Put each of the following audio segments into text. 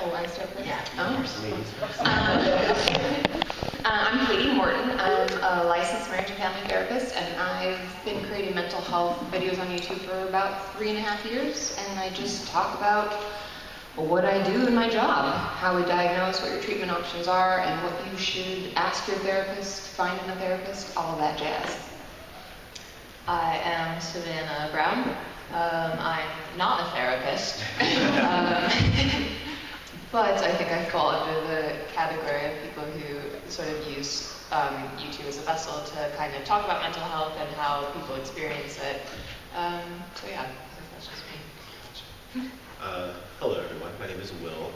Oh, I start first? Yeah, ladies first. I'm Katie Morton. I'm a licensed marriage and family therapist, and I've been creating mental health videos on YouTube for about 3.5 years, and I just talk about what I do in my job, how we diagnose, what your treatment options are, and what you should ask your therapist, find in a therapist, all of that jazz. I am Savannah Brown. I'm not a therapist, but I think I fall under the category of people who sort of use YouTube as a vessel to kind of talk about mental health and how people experience it. So yeah, that's just me. Hello everyone, my name is Will.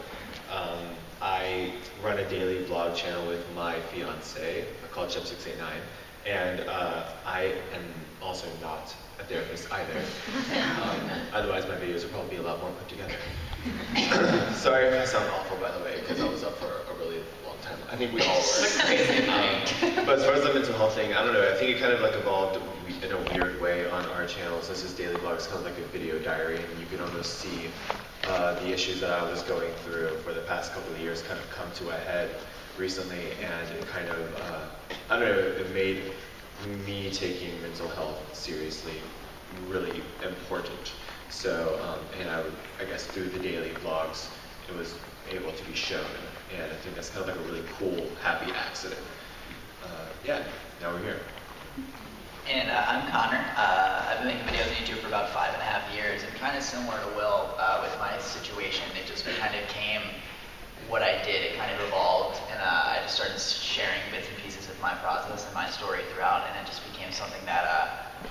I run a daily vlog channel with my fiance called Chip689, and I am also not a therapist either. Otherwise my videos would probably be a lot more put together. Sorry if I sound awful, by the way, because I was up for a really long time. I think we all were. But as far as the mental health thing, I don't know, I think it kind of like evolved in a weird way on our channel. So this is daily vlogs, kind of like a video diary, and you can almost see the issues that I was going through for the past couple of years kind of come to a head recently, and it kind of, I don't know, it made me taking mental health seriously really important. So, and I guess through the daily vlogs, it was able to be shown, and I think that's kind of like a really cool, happy accident. Yeah, now we're here. And I'm Connor. I've been making videos on YouTube for about 5.5 years, and kind of similar to Will with my situation, it just kind of came what I did. It kind of evolved, and I just started sharing bits and pieces of my process and my story throughout, and it just became something that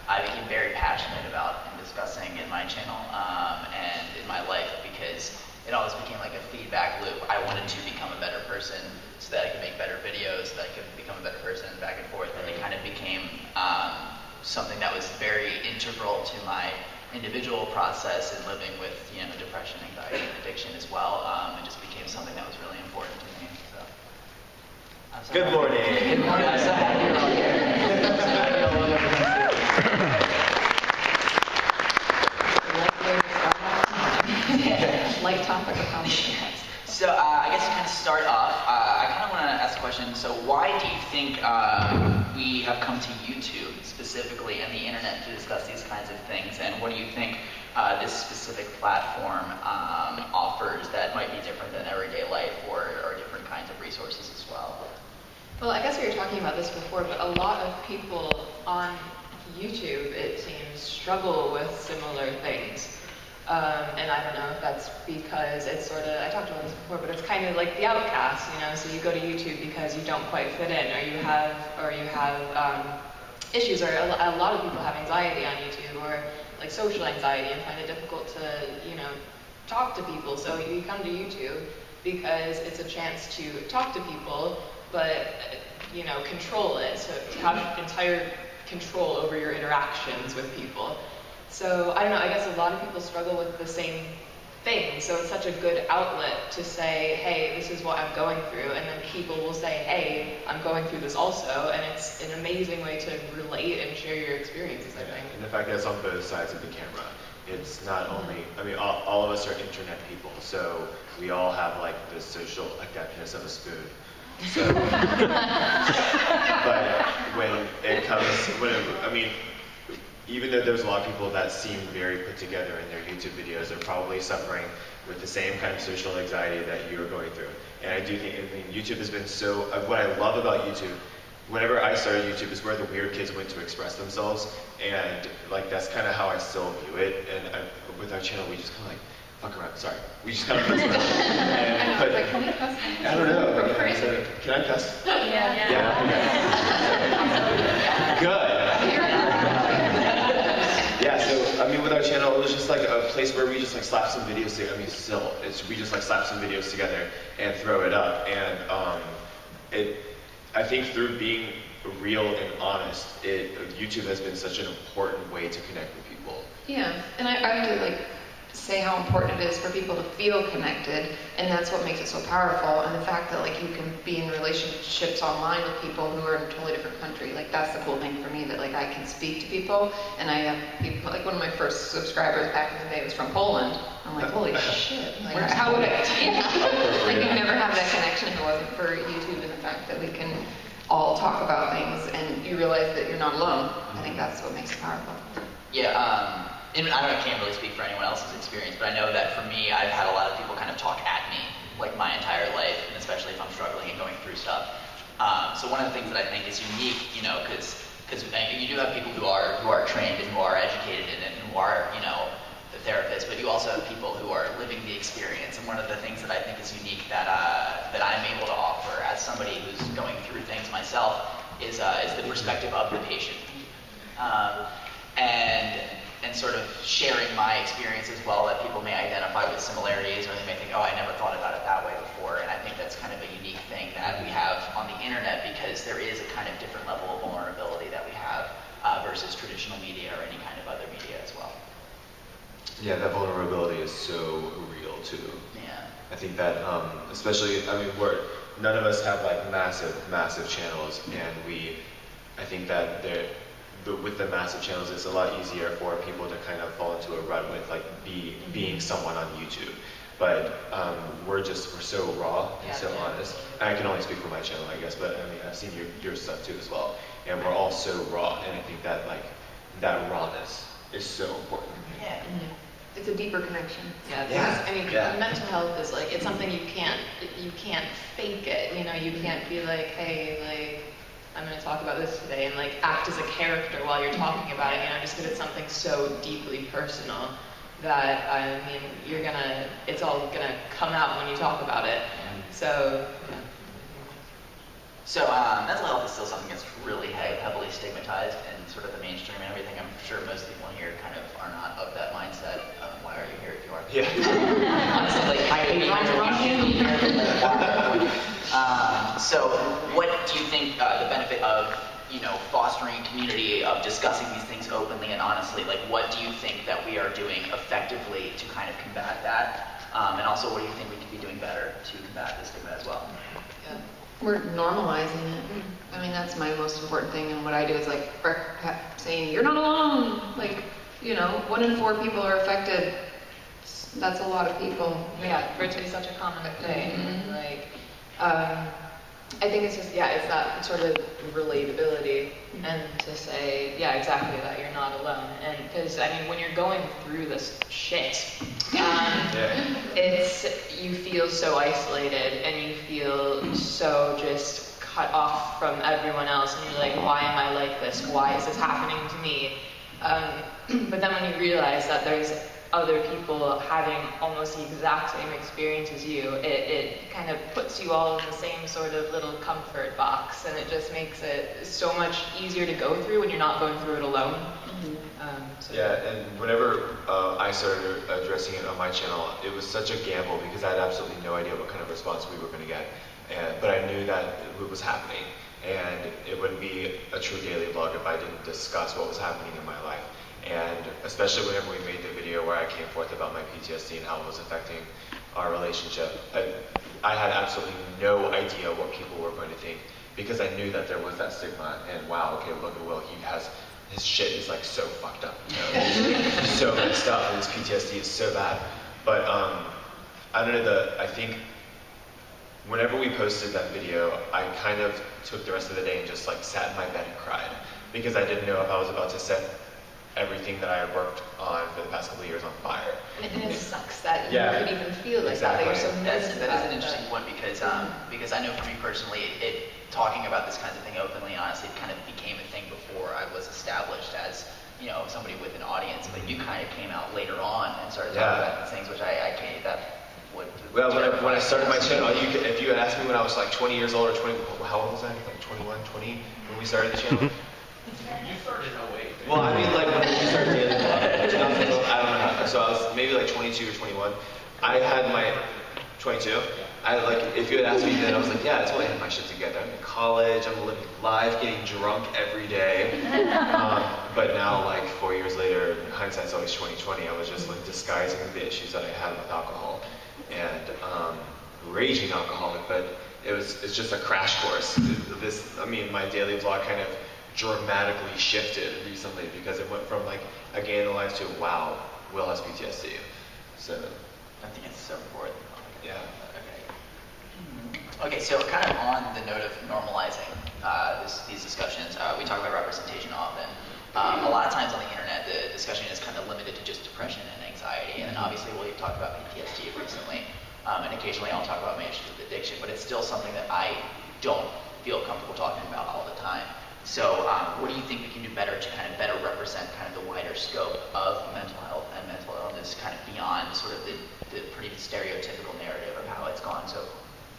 I became very passionate about and discussing in my channel and in my life, because it always became like a feedback loop. I wanted to become a better person so that I could make better videos, so that I could become a better person, back and forth, and it kind of became something that was very integral to my individual process in living with, you know, depression, anxiety, and addiction as well. It just became something that was really important to me. So. Good morning. Good morning. I'm so happy you're all here. Light topic of conversation. So I guess to kind of start off, I kind of want to ask a question. So why do you think we have come to YouTube specifically and the internet to discuss these kinds of things? And what do you think this specific platform offers that might be different than everyday life, or different kinds of resources as well? Well, I guess we were talking about this before, but a lot of people on YouTube, it seems, struggle with similar things. And I don't know if that's because it's sort of, I talked about this before, but it's kind of like the outcast, you know, so you go to YouTube because you don't quite fit in, or you have issues, or a lot of people have anxiety on YouTube, or like social anxiety, and find it difficult to, you know, talk to people. So you come to YouTube because it's a chance to talk to people, but, you know, control it, so to have entire control over your interactions with people. So, I don't know, I guess a lot of people struggle with the same thing, so it's such a good outlet to say, hey, this is what I'm going through, and then people will say, hey, I'm going through this also, and it's an amazing way to relate and share your experiences, I think. And the fact that it's on both sides of the camera. It's not only, I mean, all of us are internet people, so we all have like the social adeptness of a spoon. So, but when it comes, I mean, even though there's a lot of people that seem very put together in their YouTube videos, they're probably suffering with the same kind of social anxiety that you're going through. And I do think, I mean, YouTube has been so, what I love about YouTube, whenever I started YouTube, is where the weird kids went to express themselves, and like that's kind of how I still view it. And with our channel, we just kind of like, fuck around, sorry. We just kind of mess around. And, but, Like, can we cuss? I don't know. We're crazy. Can I cuss? Yeah. Yeah. Good. Yeah, so I mean, with our channel, it was just like a place where we just like slap some videos together. I mean, still, we just like slap some videos together and throw it up. And I think through being real and honest, YouTube has been such an important way to connect with people. Yeah, and I really like say how important it is for people to feel connected, and that's what makes it so powerful. And the fact that like you can be in relationships online with people who are in a totally different country, like that's the cool thing for me, that like I can speak to people, and I have people, like one of my first subscribers back in the day was from Poland. I'm like, holy shit, like Like, how would it? Yeah. Like, you'd never have that connection if it wasn't for YouTube and the fact that we can all talk about things and you realize that you're not alone. I think that's what makes it powerful. Yeah, and I can't really speak for anyone else's experience, but I know that for me, I've had a lot of people kind of talk at me, like my entire life, and especially if I'm struggling and going through stuff. So one of the things that I think is unique, you know, because you do have people who are trained and who are educated and who are, you know, the therapists, but you also have people who are living the experience. And one of the things that I think is unique that I'm able to offer as somebody who's going through things myself is the perspective of the patient. And sort of sharing my experience as well, that people may identify with similarities, or they may think, oh, I never thought about it that way before. And I think that's kind of a unique thing that we have on the internet, because there is a kind of different level of vulnerability that we have versus traditional media or any kind of other media as well. Yeah, that vulnerability is so real too. Yeah. I think that, especially, I mean, none of us have like massive channels, and I think that with the massive channels, it's a lot easier for people to kind of fall into a rut with like being someone on YouTube. But we're so raw and so honest. And I can only speak for my channel, I guess, but I mean, I've seen your stuff too as well. And we're all so raw, and I think that like that rawness is so important. Yeah. Mm-hmm. It's a deeper connection. Yeah, Yeah. I mean, Yeah. mental health is like, it's something you can't fake it, you know, you can't be like, hey, like, I'm going to talk about this today and like act as a character while you're talking about it, you know, just because it's something so deeply personal that, I mean, it's all going to come out when you talk about it. So, yeah. So mental health is still something that's really heavily stigmatized in sort of the mainstream and everything. I'm sure most people here kind of are not of that mindset. Why are you here if you are? Yeah. Honestly, like, I could be so what do you think the benefit of, you know, fostering a community, of discussing these things openly and honestly, like what do you think that we are doing effectively to kind of combat that? And also, what do you think we could be doing better to combat this stigma as well? Yeah. We're normalizing it. I mean, that's my most important thing, and what I do is like saying, you're not alone. Like, you know, 1 in 4 people are affected. That's a lot of people. Yeah, for it to be such a common thing, Mm-hmm. like, I think it's just, it's that sort of relatability, and to say, exactly that, you're not alone. And because, I mean, when you're going through this shit, you feel so isolated, and you feel so just cut off from everyone else, and you're like, why am I like this? Why is this happening to me? But then when you realize that there's other people having almost the exact same experience as you, it kind of puts you all in the same sort of little comfort box, and it just makes it so much easier to go through when you're not going through it alone. And whenever I started addressing it on my channel, it was such a gamble because I had absolutely no idea what kind of response we were going to get. But I knew that it was happening, and it wouldn't be a true daily vlog if I didn't discuss what was happening in my life. And especially whenever we made the video where I came forth about my PTSD and how it was affecting our relationship, I had absolutely no idea what people were going to think, because I knew that there was that stigma, and wow, okay, look at Will, his shit is like so fucked up, you know? He's so messed up, and his PTSD is so bad. But I don't know, I think whenever we posted that video, I kind of took the rest of the day and just like sat in my bed and cried, because I didn't know if I was about to set everything that I had worked on for the past couple of years on fire. And it sucks that you could even feel like that you're so nervous. That is an interesting point, because I know for me personally, talking about this kind of thing openly and honestly, it kind of became a thing before I was established as, you know, somebody with an audience, but you kind of came out later on and started talking about these things, which I can't, that would... Well, when I started my channel, if you had asked me when I was like 20 years old or 20, how old was I? Like 21, 20, when we started the channel? You started in 08. Well, I mean, like, when we started daily vlogging, I don't know how, so I was maybe like 22 or 21. I had my, 22? If you had asked me then, I was like, yeah, that's when I had my shit together. I'm in college, I'm living life, getting drunk every day. But now, like, 4 years later, hindsight's always 20/20. I was just like disguising the issues that I had with alcohol, and raging alcoholic, but it's just a crash course. My daily vlog kind of dramatically shifted recently, because it went from like a day in the life to, wow, Will has PTSD. So I think it's so important. Yeah. Okay, so kind of on the note of normalizing these discussions, we talk about representation often. A lot of times on the internet, the discussion is kind of limited to just depression and anxiety, and then obviously we've talked about PTSD recently, and occasionally I'll talk about my issues with addiction, but it's still something that I don't feel comfortable talking about all the time. So what do you think we can do better to kind of better represent kind of the wider scope of mental health and mental illness kind of beyond sort of the pretty stereotypical narrative of how it's gone so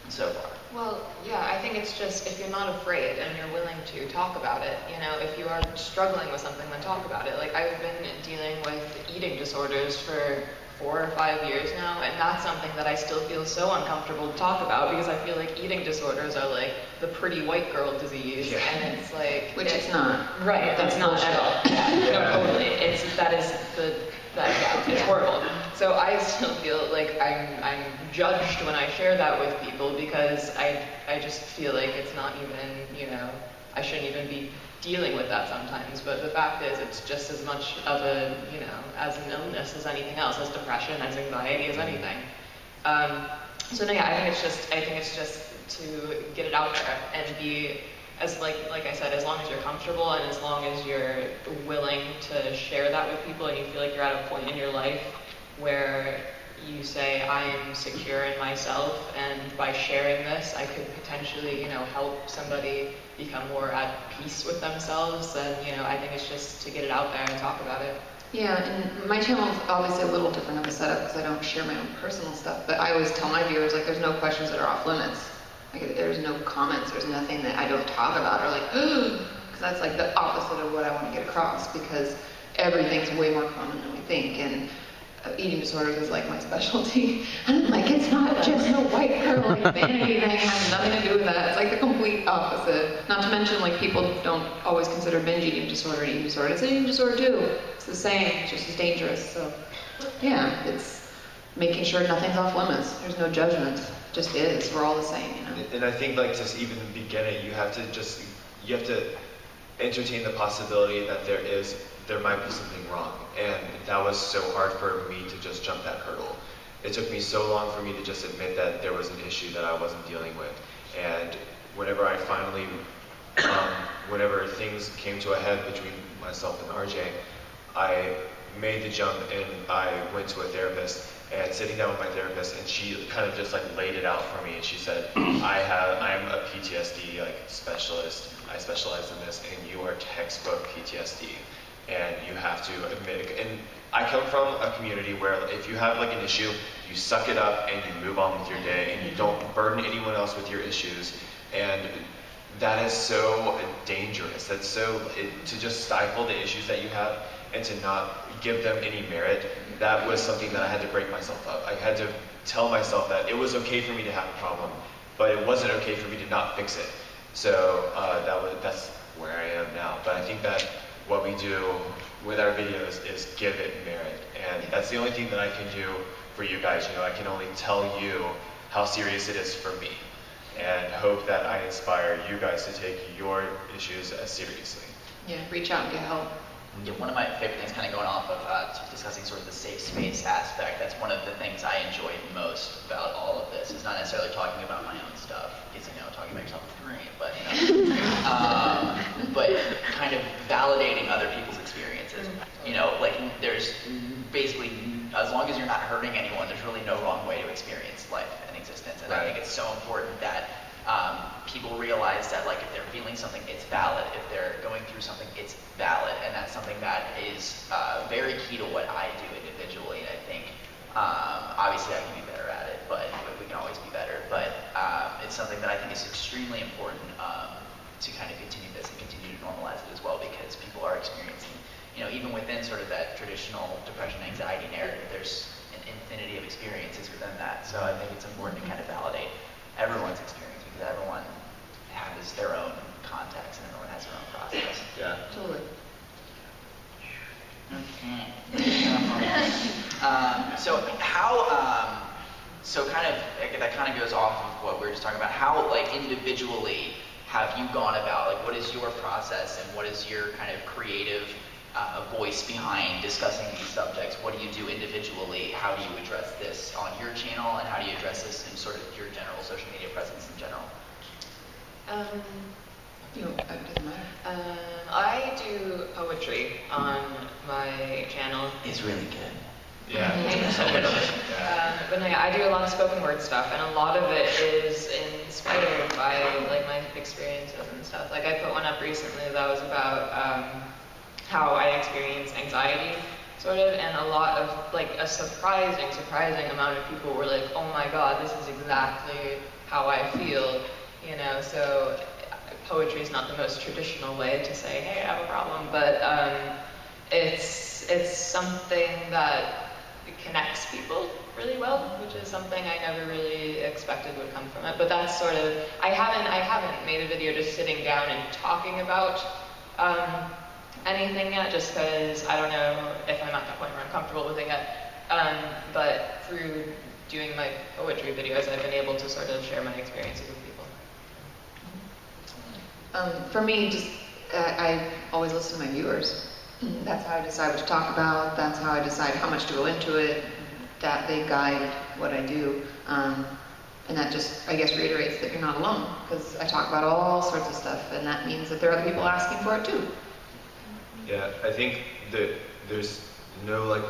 far? Well, yeah, I think it's just if you're not afraid and you're willing to talk about it, you know, if you are struggling with something, then talk about it. Like, I've been dealing with eating disorders for 4 or 5 years now, and that's something that I still feel so uncomfortable to talk about because I feel like eating disorders are like the pretty white girl disease, and it's like... Which it's not. Right, that's not at all. Yeah. No, totally. It's horrible. So I still feel like I'm judged when I share that with people because I just feel like it's not even, you know, I shouldn't even be dealing with that sometimes, but the fact is it's just as much of a, you know, as an illness as anything else, as depression, as anxiety, as anything. So no, yeah, I think it's just to get it out there and be, as like I said, as long as you're comfortable and as long as you're willing to share that with people and you feel like you're at a point in your life where you say, I am secure in myself, and by sharing this, I could potentially, you know, help somebody become more at peace with themselves, then, you know, I think it's just to get it out there and talk about it. Yeah, and my channel is obviously a little different of a setup because I don't share my own personal stuff, but I always tell my viewers, like, there's no questions that are off limits. Like, there's no comments, there's nothing that I don't talk about, or like, because that's like the opposite of what I want to get across, because everything's way more common than we think, and eating disorders is like my specialty. And I'm like, it's not just a white girl, like vanity thing, has nothing to do with that. It's like the complete opposite. Not to mention, like, people don't always consider binge eating disorder an eating disorder. It's an eating disorder too. It's the same, it's just as dangerous. So yeah, it's making sure nothing's off limits. There's no judgment. It just is. We're all the same, you know. And I think, like, just even begin it, you have to entertain the possibility that there might be something wrong. And that was so hard for me to just jump that hurdle. It took me so long for me to just admit that there was an issue that I wasn't dealing with. And whenever I finally, whenever things came to a head between myself and RJ, I made the jump and I went to a therapist, and sitting down with my therapist, and she kind of just like laid it out for me, and she said, I'm a PTSD like specialist. I specialize in this, and you are textbook PTSD. And you have to admit it. And I come from a community where if you have like an issue, you suck it up and you move on with your day, and you don't burden anyone else with your issues. And that is so dangerous. That's to just stifle the issues that you have and to not give them any merit. That was something that I had to break myself up. I had to tell myself that it was okay for me to have a problem, but it wasn't okay for me to not fix it. So that's where I am now. But I think that what we do with our videos is give it merit, and that's the only thing that I can do for you guys. You know, I can only tell you how serious it is for me, and hope that I inspire you guys to take your issues as seriously. Yeah, reach out and get help. Yeah, one of my favorite things, kind of going off of discussing sort of the safe space aspect, that's one of the things I enjoyed most about all of this. It's not necessarily talking about my own stuff, because, you know, talking about yourself is great, but, you know, but kind of validating other people's experiences. You know, like, there's basically, as long as you're not hurting anyone, there's really no wrong way to experience life and existence. And I think it's so important that people realize that, like, if they're feeling something, it's valid. If they're going through something, it's valid. And that's something that is very key to what I do individually. And I think, obviously I can be better at it, but we can always be better. But it's something that I think is extremely important to kind of continue this and continue to normalize it as well, because people are experiencing, you know, even within sort of that traditional depression, anxiety narrative, there's an infinity of experiences within that. So I think it's important to kind of validate everyone's experience, because everyone has their own context and everyone has their own process. Yeah. Totally. Okay. So kind of, that kind of goes off of what we were just talking about. How, like, individually have you gone about, like, what is your process and what is your kind of creative voice behind discussing these subjects. What do you do individually? How do you address this on your channel, and how do you address this in sort of your general social media presence in general? It doesn't matter. I do poetry on my channel. It's really good. Yeah. But no, yeah, I do a lot of spoken word stuff, and a lot of it is inspired by like my experiences and stuff. Like I put one up recently that was about how I experience anxiety, sort of, and a lot of like a surprising amount of people were like, "Oh my God, this is exactly how I feel," you know. So poetry is not the most traditional way to say, "Hey, I have a problem," but it's something that connects people really well, which is something I never really expected would come from it. But that's sort of, I haven't made a video just sitting down and talking about anything yet, just because I don't know if I'm at that point where I'm comfortable with it yet. But through doing my poetry videos, I've been able to sort of share my experiences with people. For me, just I always listen to my viewers. That's how I decide what to talk about. That's how I decide how much to go into it. That they guide what I do, and that just, I guess, reiterates that you're not alone, because I talk about all sorts of stuff, and that means that there are other people asking for it too. Yeah, I think that there's no like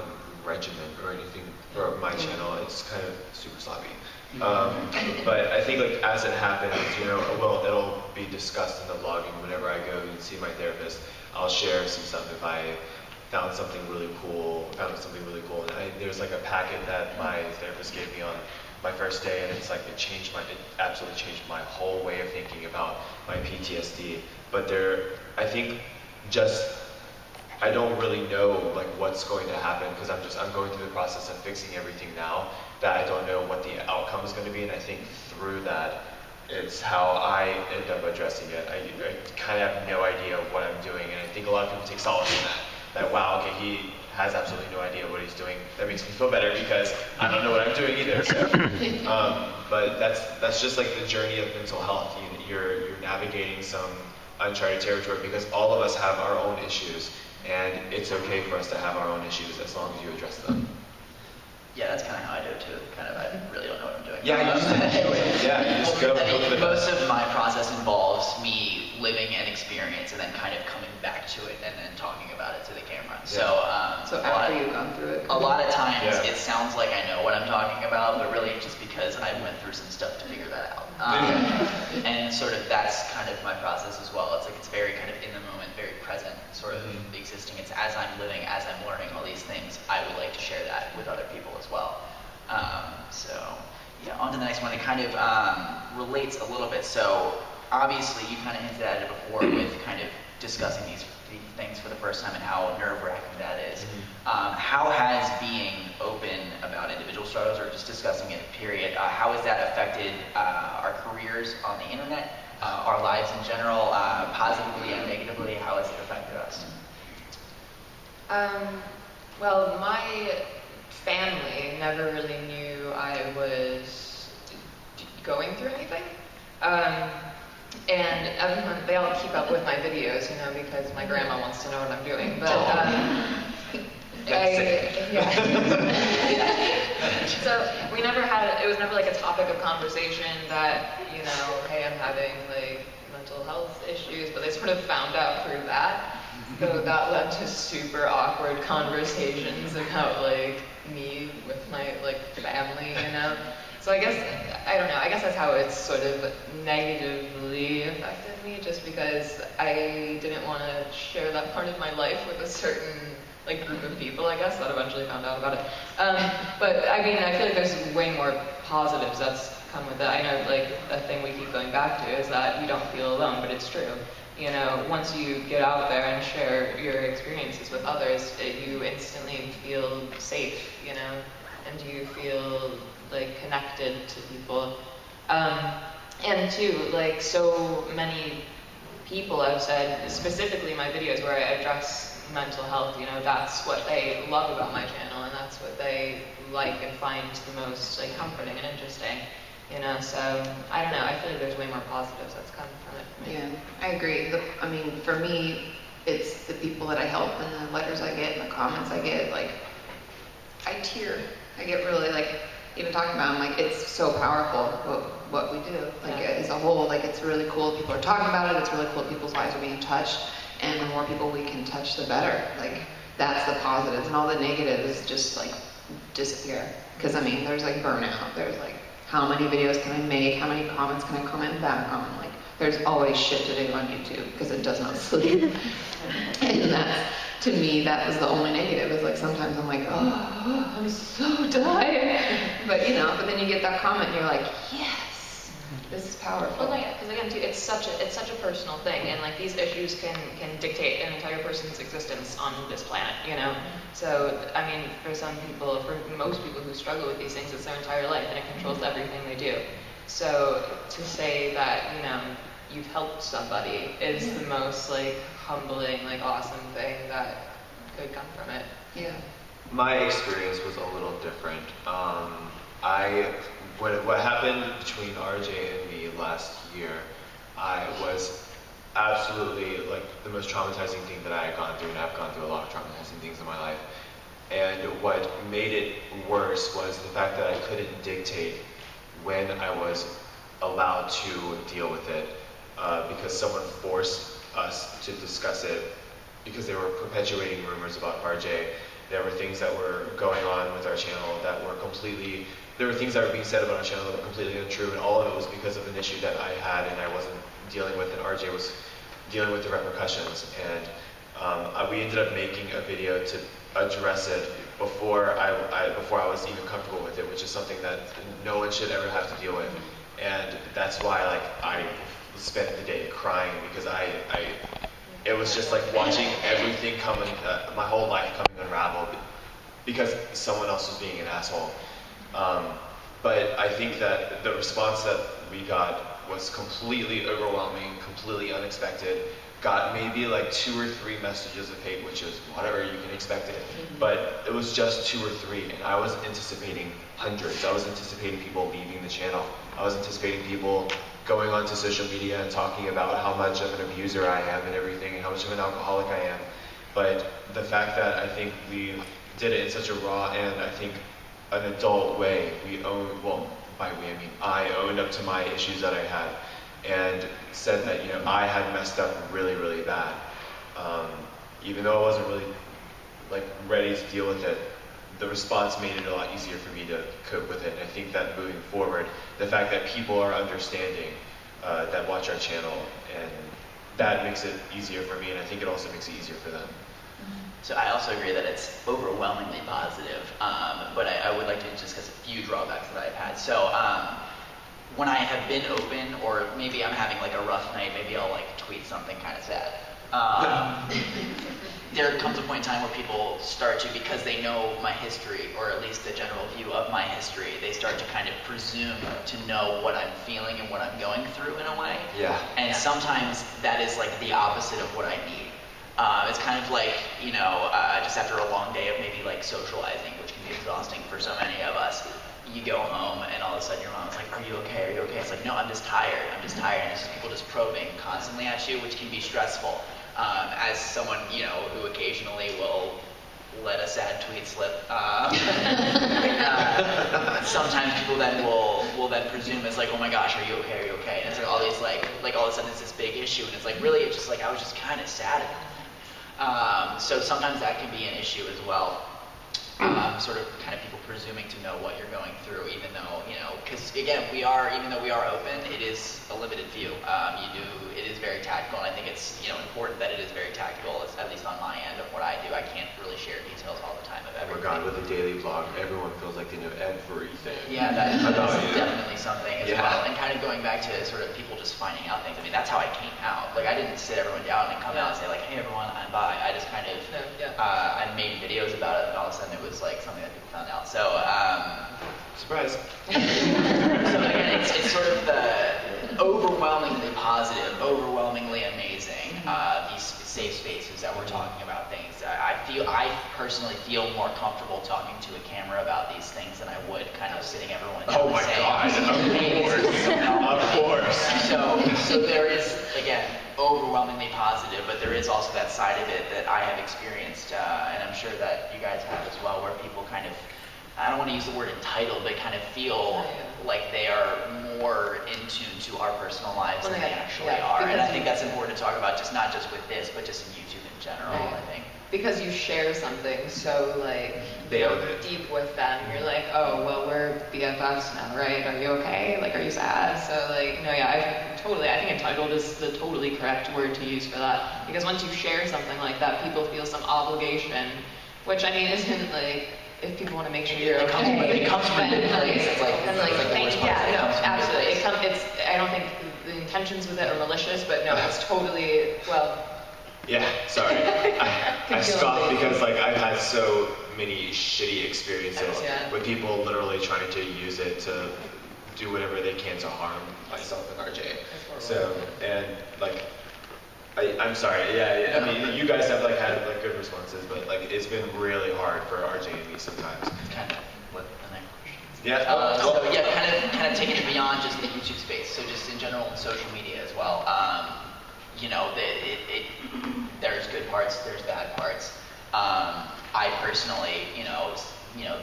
regimen or anything for my channel. It's kind of super sloppy. But I think like as it happens, well, it'll be discussed in the vlogging whenever I go and see my therapist. I'll share some stuff if I found something really cool, and there's like a packet that my therapist gave me on my first day, and it's like it absolutely changed my whole way of thinking about my PTSD. But I think I don't really know like what's going to happen, because I'm going through the process of fixing everything now, that I don't know what the outcome is going to be, and I think through that, it's how I end up addressing it. I kind of have no idea what I'm doing, and I think a lot of people take solace in that wow, okay, he has absolutely no idea what he's doing. That makes me feel better, because I don't know what I'm doing either. So, but that's just like the journey of mental health. You're navigating some uncharted territory, because all of us have our own issues, and it's okay for us to have our own issues as long as you address them. Yeah, that's kind of how I do it too. I really don't know what I'm doing. Yeah, you just do it. Yeah, you just go. Most of my process involves me living an experience and then kind of coming back to it and then talking about it to the camera. Yeah. So after you've gone through it. A lot of times it sounds like I know what I'm talking about, but really just because I went through some stuff to figure that out. And sort of that's kind of my process as well. It's like it's very kind of in the moment, very present, sort of existing. It's as I'm living, as I'm learning all these things, I would like to share that with other people as well. So yeah, on to the next one. It kind of relates a little bit. So obviously you kind of hinted at it before with kind of discussing these things for the first time and how nerve-wracking that is. How has being open about individual struggles, or just discussing it, period, how has that affected our careers on the internet, our lives in general, positively and negatively? How has it affected us? Well, my family never really knew I was going through anything. And everyone, they all keep up with my videos, because my grandma wants to know what I'm doing. But so we never had, it was never like a topic of conversation that, hey, I'm having like mental health issues, but they sort of found out through that. So that led to super awkward conversations about like me with my like family, So I guess, I don't know, I guess that's how it's sort of negatively affected me, just because I didn't want to share that part of my life with a certain like group of people, I guess, that eventually found out about it. But I mean, I feel like there's way more positives that's come with it. I know like a thing we keep going back to is that you don't feel alone, but it's true. Once you get out there and share your experiences with others, you instantly feel safe, and you feel like connected to people. And too, like so many people have said, specifically my videos where I address mental health, that's what they love about my channel, and that's what they like and find the most like comforting and interesting. So I don't know, I feel like there's way more positives that's come from it for me. Yeah, I agree. I mean, for me, it's the people that I help and the letters I get and the comments I get, like, I tear. I get really, like, even talking about it, I'm like, it's so powerful what we do. Like, as a whole, like, it's really cool. People are talking about it. It's really cool. People's lives are being touched. And the more people we can touch, the better. Like, that's the positives. And all the negatives just, like, disappear. Because, I mean, there's, like, burnout. There's, like, how many videos can I make? How many comments can I comment back on? Like, there's always shit to do on YouTube because it does not sleep. And that's, to me, that was the only negative. It's like sometimes I'm like, oh, I'm so tired. But, you know, but then you get that comment and you're like, yes, this is powerful. Well, yeah, because again, too, it's such a personal thing, and like these issues can dictate an entire person's existence on this planet, you know. So, I mean, for some people, for most people who struggle with these things, it's their entire life, and it controls everything they do. So, to say that, you know, you've helped somebody is the most, like, humbling, like, awesome thing that could come from it. Yeah. My experience was a little different. What happened between RJ and me last year, I was absolutely, like, the most traumatizing thing that I had gone through, and I've gone through a lot of traumatizing things in my life. And what made it worse was the fact that I couldn't dictate when I was allowed to deal with it, because someone forced us to discuss it, because they were perpetuating rumors about RJ. There were things that were going on with our channel that were completely, there were things that were being said about our channel that were completely untrue, and all of it was because of an issue that I had and I wasn't dealing with, and RJ was dealing with the repercussions. And we ended up making a video to address it before I was even comfortable with it, which is something that no one should ever have to deal with. And that's why, like, I spent the day crying, because it was just like watching everything coming, my whole life coming unravel because someone else was being an asshole. But I think that the response that we got was completely overwhelming, completely unexpected. Got maybe like 2 or 3 messages of hate, which is whatever, you can expect it. But it was just 2 or 3, and I was anticipating hundreds. I was anticipating people leaving the channel. I was anticipating people going onto social media and talking about how much of an abuser I am and everything, and how much of an alcoholic I am. But the fact that I think we did it in such a raw and I think an adult way, by we I mean I owned up to my issues that I had and said that, you know, I had messed up really, really bad. Even though I wasn't really, like, ready to deal with it, the response made it a lot easier for me to cope with it. And I think that moving forward, the fact that people are understanding, that watch our channel, and that makes it easier for me, and I think it also makes it easier for them. So I also agree that it's overwhelmingly positive, but I would like to discuss a few drawbacks that I've had. So when I have been open, or maybe I'm having like a rough night, maybe I'll like tweet something kind of sad. There comes a point in time where people start to, because they know my history, or at least the general view of my history, they start to kind of presume to know what I'm feeling and what I'm going through in a way. Yeah. And sometimes that is like the opposite of what I need. It's kind of like, you know, just after a long day of maybe like socializing, which can be exhausting for so many of us, you go home and all of a sudden your mom's like, are you okay? Are you okay? It's like, no, I'm just tired. I'm just tired. And it's just people just probing constantly at you, which can be stressful. As someone, you know, who occasionally will let a sad tweet slip, sometimes people then will then presume it's like, oh my gosh, are you okay? Are you okay? And it's like all these like all of a sudden it's this big issue, and it's like really it's just like I was just kind of sad at that. So sometimes that can be an issue as well. Sort of kind of people presuming to know what you're going through, even though, you know, because again, even though we are open, it is a limited view. It is very tactical, and I think it's, you know, important that it is very tactical, at least on my end of what I do. I can't really share details all the time of everything. We're gone with a daily vlog. Everyone feels like they know everything. Yeah, that is definitely something as well. And kind of going back to sort of people just finding out things. I mean, that's how I came out. Like, I didn't sit everyone down and come out and say like, hey everyone, I'm bi. I just kind of, I made videos about it, and all of a sudden it was like something that people found out. So, Surprise. so again, it's sort of the overwhelmingly positive, overwhelmingly amazing, these safe spaces that we're talking about things. I personally feel more comfortable talking to a camera about these things than I would kind of sitting everyone down. Oh my God, of course. So there is, again, overwhelmingly positive, but there is also that side of it that I have experienced, and I'm sure that you guys have as well, where people kind of, I don't want to use the word entitled, but kind of feel like they are more in tune to our personal lives than they actually are. And I think that's important to talk about, just not just with this, but just in YouTube in general, I think. Because you share something so like deep with them, you're like, oh well, we're BFFs now, right? Are you okay? Like, are you sad? So like, no, yeah, I think entitled is the totally correct word to use for that. Because once you share something like that, people feel some obligation, which I mean isn't like, if people want to make sure you're okay. It comes from a good place. It's like, absolutely. I don't think the intentions with it are malicious, but no, it's totally, well. Yeah, sorry. I scoff because like I've had so many shitty experiences with people literally trying to use it to do whatever they can to harm myself and RJ. So, and like, I'm sorry, I mean, you guys have like had like good responses, but like it's been really hard for RJ and me sometimes. Kind of what the next question is. Yeah. So yeah, kind of taking it beyond just the YouTube space, so just in general in social media as well. You know, there's good parts, there's bad parts. I personally, you know,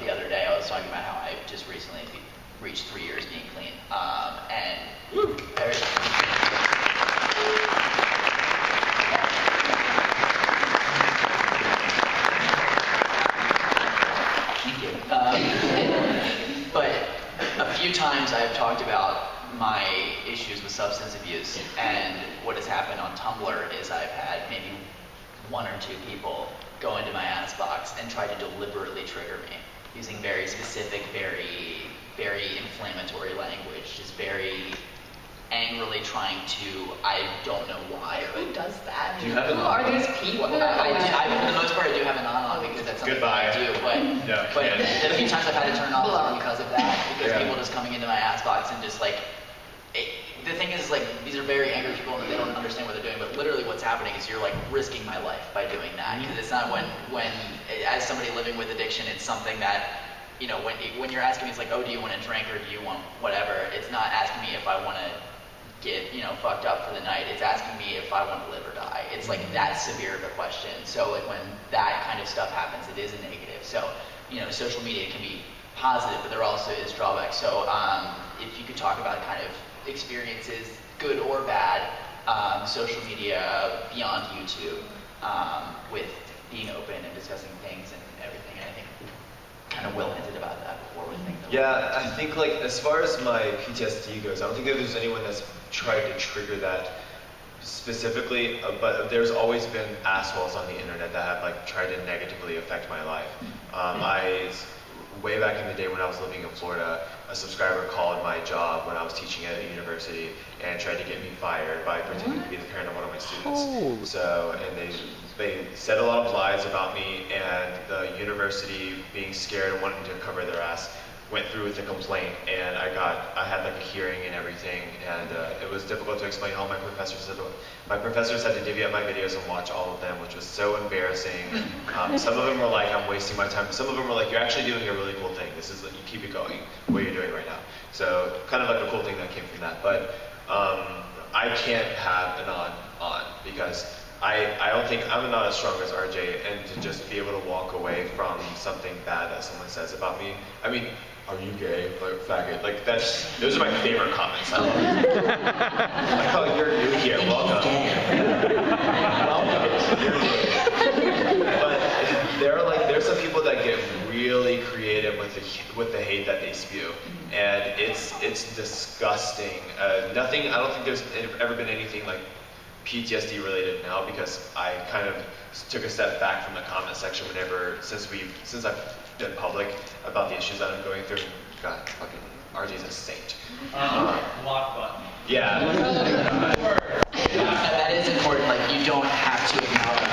the other day I was talking about how I just recently reached 3 years being clean, and thank you. But a few times I've talked about my issues with substance abuse, and what has happened on Tumblr is I've had maybe 1 or 2 people go into my ass box and try to deliberately trigger me using very specific, very, very inflammatory language, just very angrily trying to, I don't know why. Who does that? Do you have an Who are these people? For the most part, I do have an on because that's something I do, but a few times I've had to turn off because of that, because people just coming into my ass box and just like, the thing is, like, these are very angry people and they don't understand what they're doing, but literally what's happening is you're like risking my life by doing that, because it's not when as somebody living with addiction, it's something that, you know, when you're asking me, it's like, oh, do you want to drink or do you want whatever, it's not asking me if I want to get, you know, fucked up for the night, it's asking me if I want to live or die. It's like that severe of a question. So like when that kind of stuff happens, it is a negative. So, you know, social media can be positive, but there also is drawbacks. So if you could talk about kind of experiences, good or bad, social media beyond YouTube, with being open and discussing things and everything. And I think kind of Will hinted about that before with things. Yeah, I think like as far as my PTSD goes, I don't think that there's anyone that's tried to trigger that specifically, but there's always been assholes on the internet that have like tried to negatively affect my life. Way back in the day when I was living in Florida, a subscriber called my job when I was teaching at a university and tried to get me fired by pretending to be the parent of one of my students. So, and they said a lot of lies about me, and the university, being scared and wanting to cover their ass, went through with the complaint, and I had like a hearing and everything, and it was difficult to explain. All my professors had to divvy up my videos and watch all of them, which was so embarrassing. Some of them were like, I'm wasting my time. Some of them were like, you're actually doing a really cool thing. This is like, you keep it going, what you're doing right now. So kind of like a cool thing that came from that. But I can't have an on because I don't think, I'm not as strong as RJ, and to just be able to walk away from something bad that someone says about me. I mean, are you gay? Like, faggot. Like, those are my favorite comments. I love it. Like, oh, you're new here. Welcome. But there's some people that get really creative with the hate that they spew. And it's disgusting. I don't think there's ever been anything like PTSD related now, because I kind of took a step back from the comment section since I've been public about the issues that I'm going through. God, fucking RJ's a saint. Block button. Yeah. That is important. Like, you don't have to acknowledge.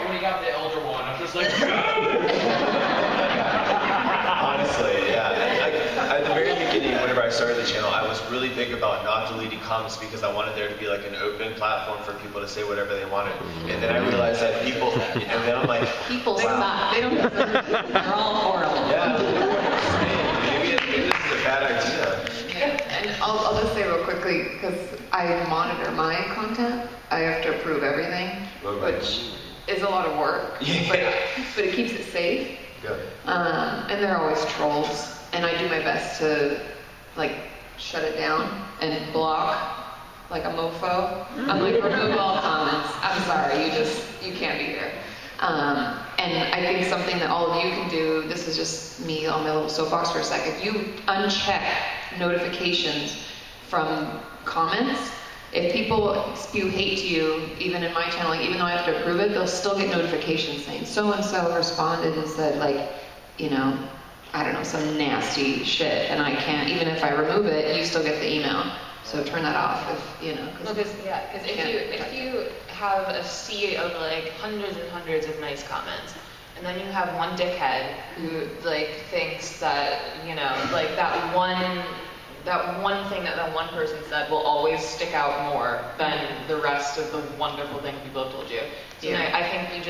When he got the elder one, I was just like, Honestly, yeah. At the very beginning, whenever I started the channel, I was really big about not deleting comments because I wanted there to be like an open platform for people to say whatever they wanted. And then I realized that and then I'm like, People suck. They don't deserve it. They're all horrible. yeah, maybe this is a bad I'll just say real quickly, because I monitor my content, I have to approve everything, which is a lot of work, but it keeps it safe. Good. And there are always trolls, and I do my best to like shut it down and block like a mofo. I'm like, remove all comments. I'm sorry, you can't be here. And I think something that all of you can do, this is just me on my little soapbox for a second, you uncheck notifications from comments. If people spew hate to you, even in my channel, like, even though I have to approve it, they'll still get notifications saying so-and-so responded and said, like, you know, I don't know, some nasty shit, and I can't, even if I remove it, you still get the email. So turn that off if, you know. Because if you have a sea of like hundreds and hundreds of nice comments, and then you have one dickhead who like thinks that, you know, like that one thing that one person said will always stick out more than the rest of the wonderful things people have told you. So I think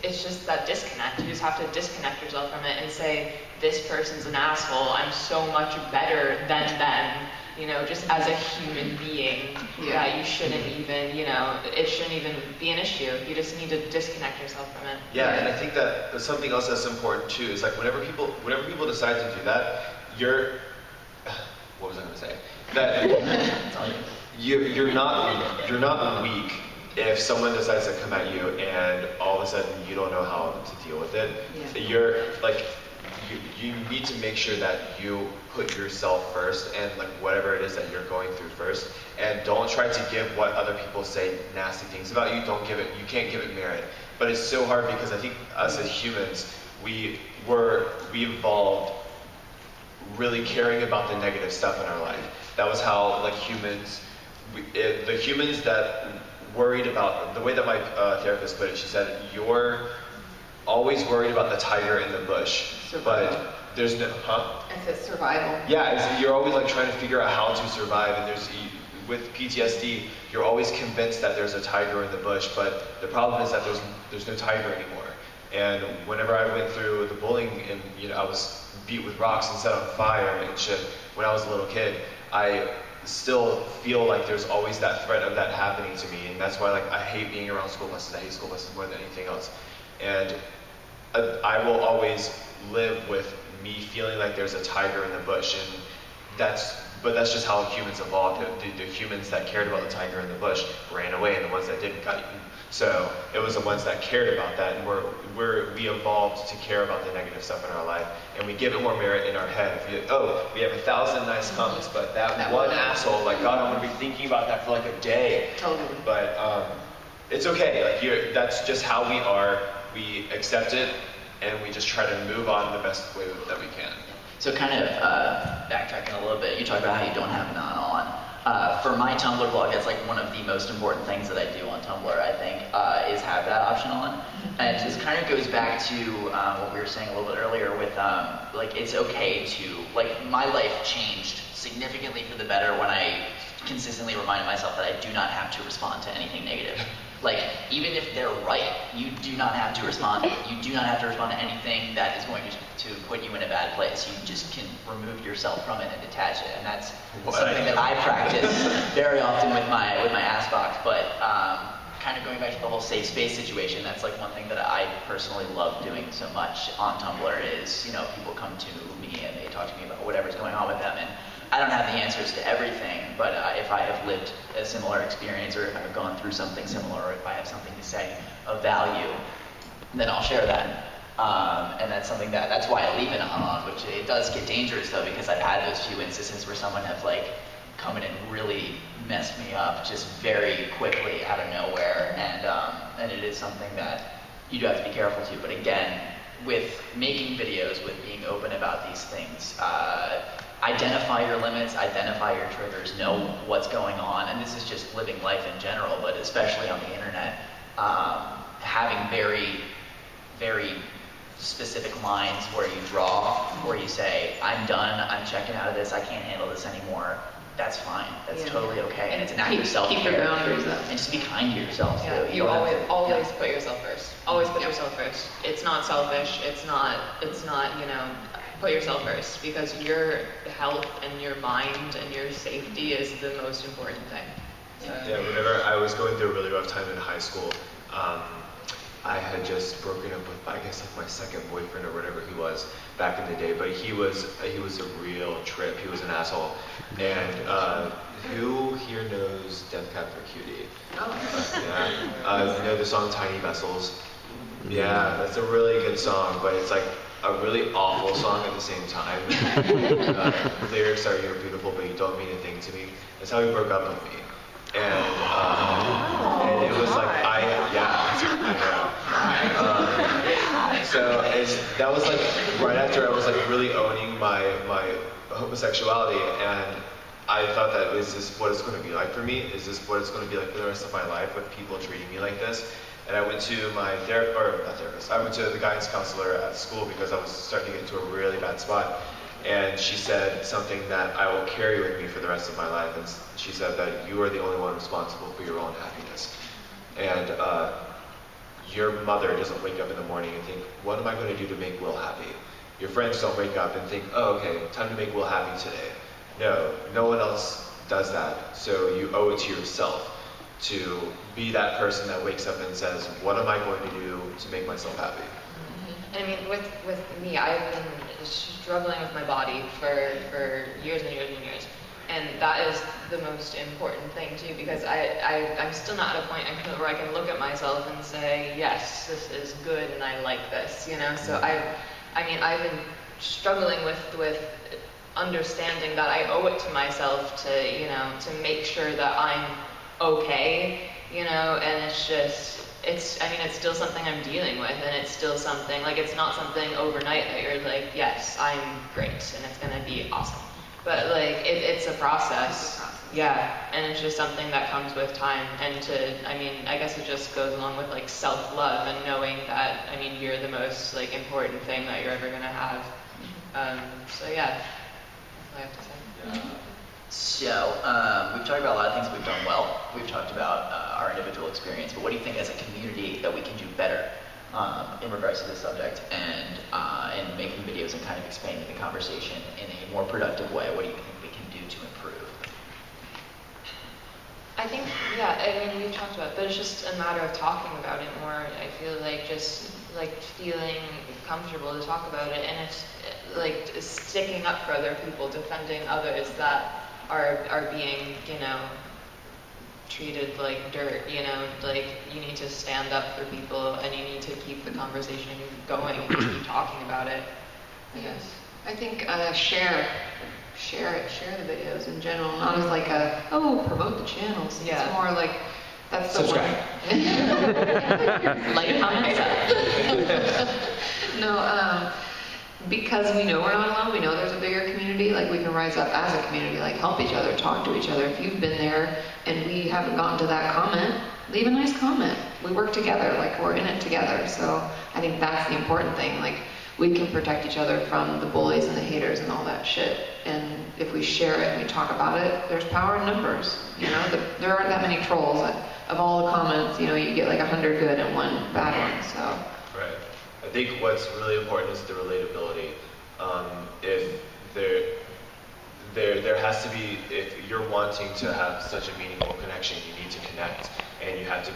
it's just that disconnect. You just have to disconnect yourself from it and say, this person's an asshole, I'm so much better than them. You know, just as a human being, that you shouldn't even, you know, it shouldn't even be an issue. You just need to disconnect yourself from it. Yeah, and I think that something else that's important too is like whenever people decide to do that, what was I going to say? That you're not weak if someone decides to come at you and all of a sudden you don't know how to deal with it. Yeah. You're like, you need to make sure that you put yourself first and like whatever it is that you're going through first, and don't try to give what other people say nasty things about you. You can't give it merit. But it's so hard because I think us as humans, we evolved really caring about the negative stuff in our life. That was how like the humans that worried about, the way that my therapist put it, she said, you're always worried about the tiger in the bush, but there's no, It's survival. Yeah, you're always like trying to figure out how to survive, and with PTSD, you're always convinced that there's a tiger in the bush, but the problem is that there's no tiger anymore. And whenever I went through the bullying and, you know, I was beat with rocks and set on fire and shit when I was a little kid, I still feel like there's always that threat of that happening to me, and that's why like I hate being around school buses. I hate school buses more than anything else. And I will always live with me feeling like there's a tiger in the bush, and but that's just how humans evolved. The humans that cared about the tiger in the bush ran away, and the ones that didn't got eaten. So it was the ones that cared about that, and we evolved to care about the negative stuff in our life, and we give it more merit in our head. We have 1,000 nice comments, but that one asshole, like, God, I'm gonna be thinking about that for like a day. Totally. But it's okay. Like, that's just how we are. We accept it, and we just try to move on the best way that we can. So kind of backtracking a little bit, you talk about how you don't have none on. For my Tumblr blog, that's like one of the most important things that I do on Tumblr, I think, is have that option on. And it just kind of goes back to what we were saying a little bit earlier with, like, it's okay to, like, my life changed significantly for the better when I consistently reminded myself that I do not have to respond to anything negative. Like, even if they're right, you do not have to respond. You do not have to respond to anything that is going to put you in a bad place. You just can remove yourself from it and detach it. And that's something that I practice very often with my Askbox. But kind of going back to the whole safe space situation, that's like one thing that I personally love doing so much on Tumblr is, you know, people come to me and they talk to me about whatever's going on with them. And I don't have the answers to everything, but if I have lived a similar experience, or if I've gone through something similar, or if I have something to say of value, then I'll share that. And that's something that's why I leave it on, which it does get dangerous though, because I've had those few instances where someone have like come in and really messed me up just very quickly out of nowhere, and it is something that you do have to be careful to. But again, with making videos, with being open about these things, identify your limits, identify your triggers, know what's going on, and this is just living life in general, but especially on the internet, having very, very specific lines where you draw, where you say, I'm done, I'm checking out of this, I can't handle this anymore. That's fine. That's totally okay. And it's an act of self-care. Keep your boundaries up. And just be kind to yourself. Yeah, too. you always put yourself first. Always put yourself first. It's not selfish. It's not, you know, put yourself first, because your health and your mind and your safety is the most important thing. So. Yeah, whenever I was going through a really rough time in high school, I had just broken up with, I guess, like my second boyfriend or whatever he was back in the day. But he was a real trip. He was an asshole. And who here knows Death Cab for Cutie? Yeah. You know the song Tiny Vessels? Yeah, that's a really good song, but it's like a really awful song at the same time. The lyrics are, "You're beautiful, but you don't mean a thing to me." That's how he broke up with me. And it was like, I know. So that was like right after I was like really owning my homosexuality, and I thought that, is this what it's going to be like for me? Is this what it's going to be like for the rest of my life with people treating me like this? And I went to my I went to the guidance counselor at school because I was starting to get into a really bad spot. And she said something that I will carry with me for the rest of my life. And she said that you are the only one responsible for your own happiness. And your mother doesn't wake up in the morning and think, what am I going to do to make Will happy? Your friends don't wake up and think, oh, okay, time to make Will happy today. No, no one else does that. So you owe it to yourself to be that person that wakes up and says, what am I going to do to make myself happy? I mean, with me, I've been struggling with my body for years and years and years. And that is the most important thing too, because I'm still not at a point where I can look at myself and say, yes, this is good and I like this, you know? So I've been struggling with understanding that I owe it to myself to, you know, to make sure that I'm okay, you know, and it's still something I'm dealing with, and it's still something, like, it's not something overnight that you're like, yes, I'm great, and it's gonna be awesome. But, like, it's a process. Yeah, and it's just something that comes with time, and I guess it just goes along with, like, self-love and knowing that, you're the most, like, important thing that you're ever gonna have. So, yeah, that's all I have to say. So, we've talked about a lot of things we've done well. We've talked about our individual experience, but what do you think as a community that we can do better in regards to this subject and making videos and kind of expanding the conversation in a more productive way? What do you think we can do to improve? I think, we've talked about it, but it's just a matter of talking about it more. I feel like just like feeling comfortable to talk about it, and it's like sticking up for other people, defending others that are being, you know, treated like dirt, you know, like you need to stand up for people and you need to keep the conversation going and keep talking about it, I guess. I think share the videos in general, not as like promote the channels. Yeah. It's more like, that's the Subscribe. one. Like, comment. No, because we know we're not alone, we know there's a bigger community, like we can rise up as a community, like help each other, talk to each other. If you've been there and we haven't gotten to that comment, leave a nice comment. We work together, like we're in it together. So I think that's the important thing. Like we can protect each other from the bullies and the haters and all that shit. And if we share it and we talk about it, there's power in numbers. You know, there aren't that many trolls. Of all the comments, you know, you get like 100 good and one bad one, so. Right. I think what's really important is the relatability. If there has to be, if you're wanting to have such a meaningful connection, you need to connect, and you have to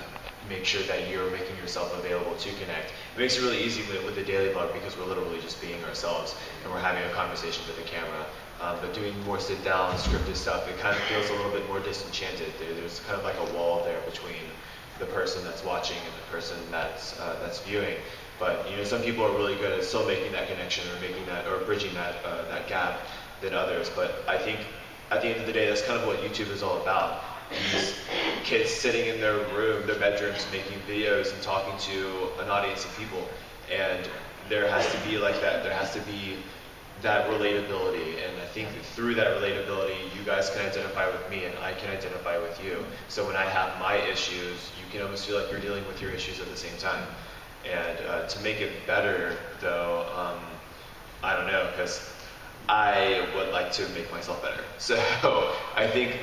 make sure that you're making yourself available to connect. It makes it really easy with the daily vlog because we're literally just being ourselves and we're having a conversation with the camera. But doing more sit-down, scripted stuff, it kind of feels a little bit more disenchanted. There's kind of like a wall there between the person that's watching and the person that's viewing. But you know, some people are really good at still making that connection or making that or bridging that gap than others. But I think at the end of the day, that's kind of what YouTube is all about. These kids sitting in their room, their bedrooms, making videos and talking to an audience of people. And there has to be like that. There has to be that relatability. And I think through that relatability, you guys can identify with me and I can identify with you. So when I have my issues, you can almost feel like you're dealing with your issues at the same time. And to make it better, though, I don't know, because I would like to make myself better. So I think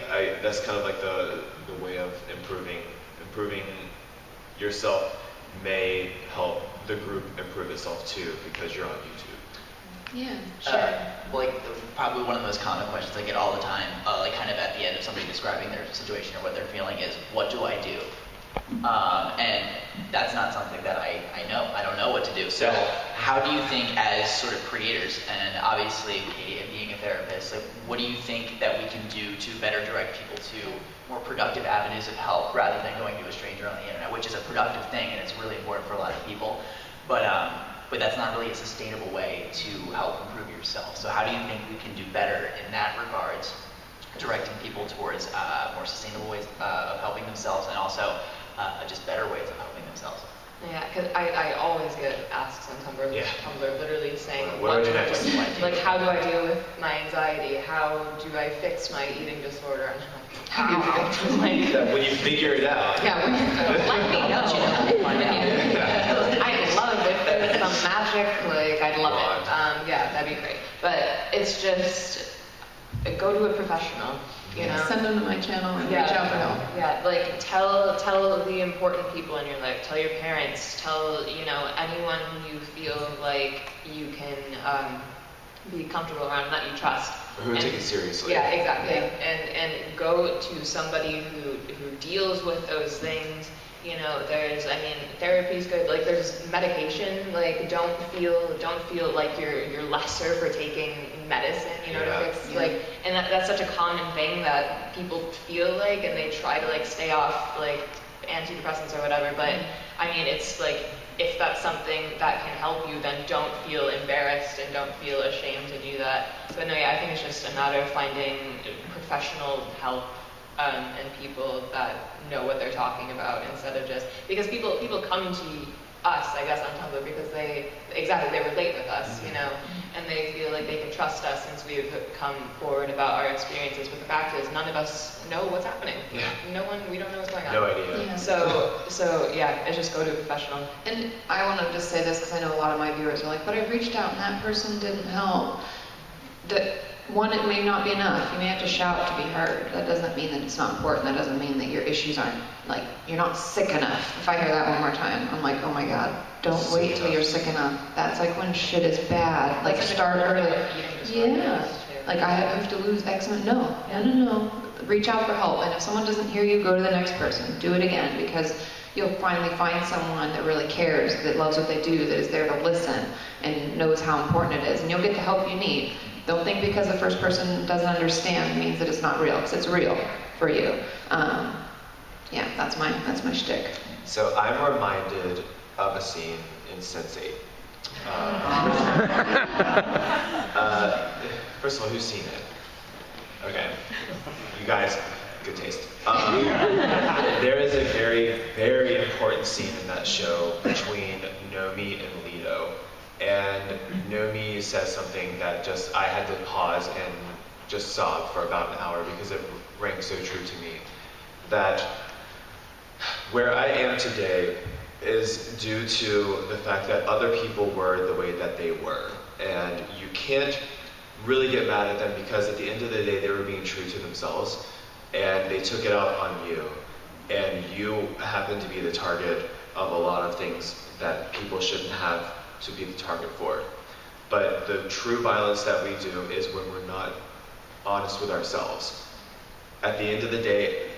that's kind of like the way of improving yourself may help the group improve itself too, because you're on YouTube. Yeah, sure. Probably one of the most common questions I get all the time, like kind of at the end of somebody describing their situation or what they're feeling is, what do I do? And that's not something that I know. I don't know what to do. So how do you think as sort of creators, and obviously Katie and being a therapist, like what do you think that we can do to better direct people to more productive avenues of help rather than going to a stranger on the internet, which is a productive thing and it's really important for a lot of people. But that's not really a sustainable way to help improve yourself. So how do you think we can do better in that regards, directing people towards more sustainable ways of helping themselves and also just better ways of helping themselves? Yeah, because I always get asks on Tumblr, literally saying, what do I do next? Like, how do I deal with my anxiety? How do I fix my eating disorder? And I'm like, how do you fix my eating disorder? When you figure it out. Yeah, when let me know. I love if there's some magic, like, I'd love it. Yeah, that'd be great. But it's just, go to a professional. You know? Send them to my channel and reach out for help. Yeah, like tell the important people in your life. Tell your parents. Tell anyone who you feel like you can be comfortable around and that you trust. Or who take it seriously. Yeah, exactly. And go to somebody who deals with those things. Therapy's good. Like there's medication. Like don't feel like you're lesser for taking medicine. To fix and that's such a common thing that people feel like, and they try to stay off antidepressants or whatever. But it's like if that's something that can help you, then don't feel embarrassed and don't feel ashamed to do that. But no, I think it's just a matter of finding professional help. And people that know what they're talking about instead of just because people come to us, I guess, on Tumblr because they relate with us, and they feel like they can trust us since we've come forward about our experiences. But the fact is, none of us know what's happening. Yeah. We don't know what's going on. No idea. Yeah. So yeah, it's just go to a professional. And I want to just say this because I know a lot of my viewers are like, but I reached out and that person didn't help. One, it may not be enough. You may have to shout to be heard. That doesn't mean that it's not important. That doesn't mean that your issues aren't, you're not sick enough. If I hear that one more time, I'm like, oh my God, don't wait till you're sick enough. That's when shit is bad. Start early. Yeah. I have to lose X amount. No. Reach out for help. And if someone doesn't hear you, go to the next person. Do it again because you'll finally find someone that really cares, that loves what they do, that is there to listen and knows how important it is. And you'll get the help you need. Don't think because the first person doesn't understand means that it's not real, because it's real for you. Yeah, that's my shtick. So I'm reminded of a scene in Sense8. First of all, who's seen it? Okay, you guys, good taste. There is a very, very important scene in that show between Nomi and Lido. And Nomi says something that I had to pause and just sob for about an hour because it rang so true to me. That where I am today is due to the fact that other people were the way that they were. And you can't really get mad at them because at the end of the day, they were being true to themselves and they took it out on you. And you happen to be the target of a lot of things that people shouldn't have to be the target for. But the true violence that we do is when we're not honest with ourselves. At the end of the day,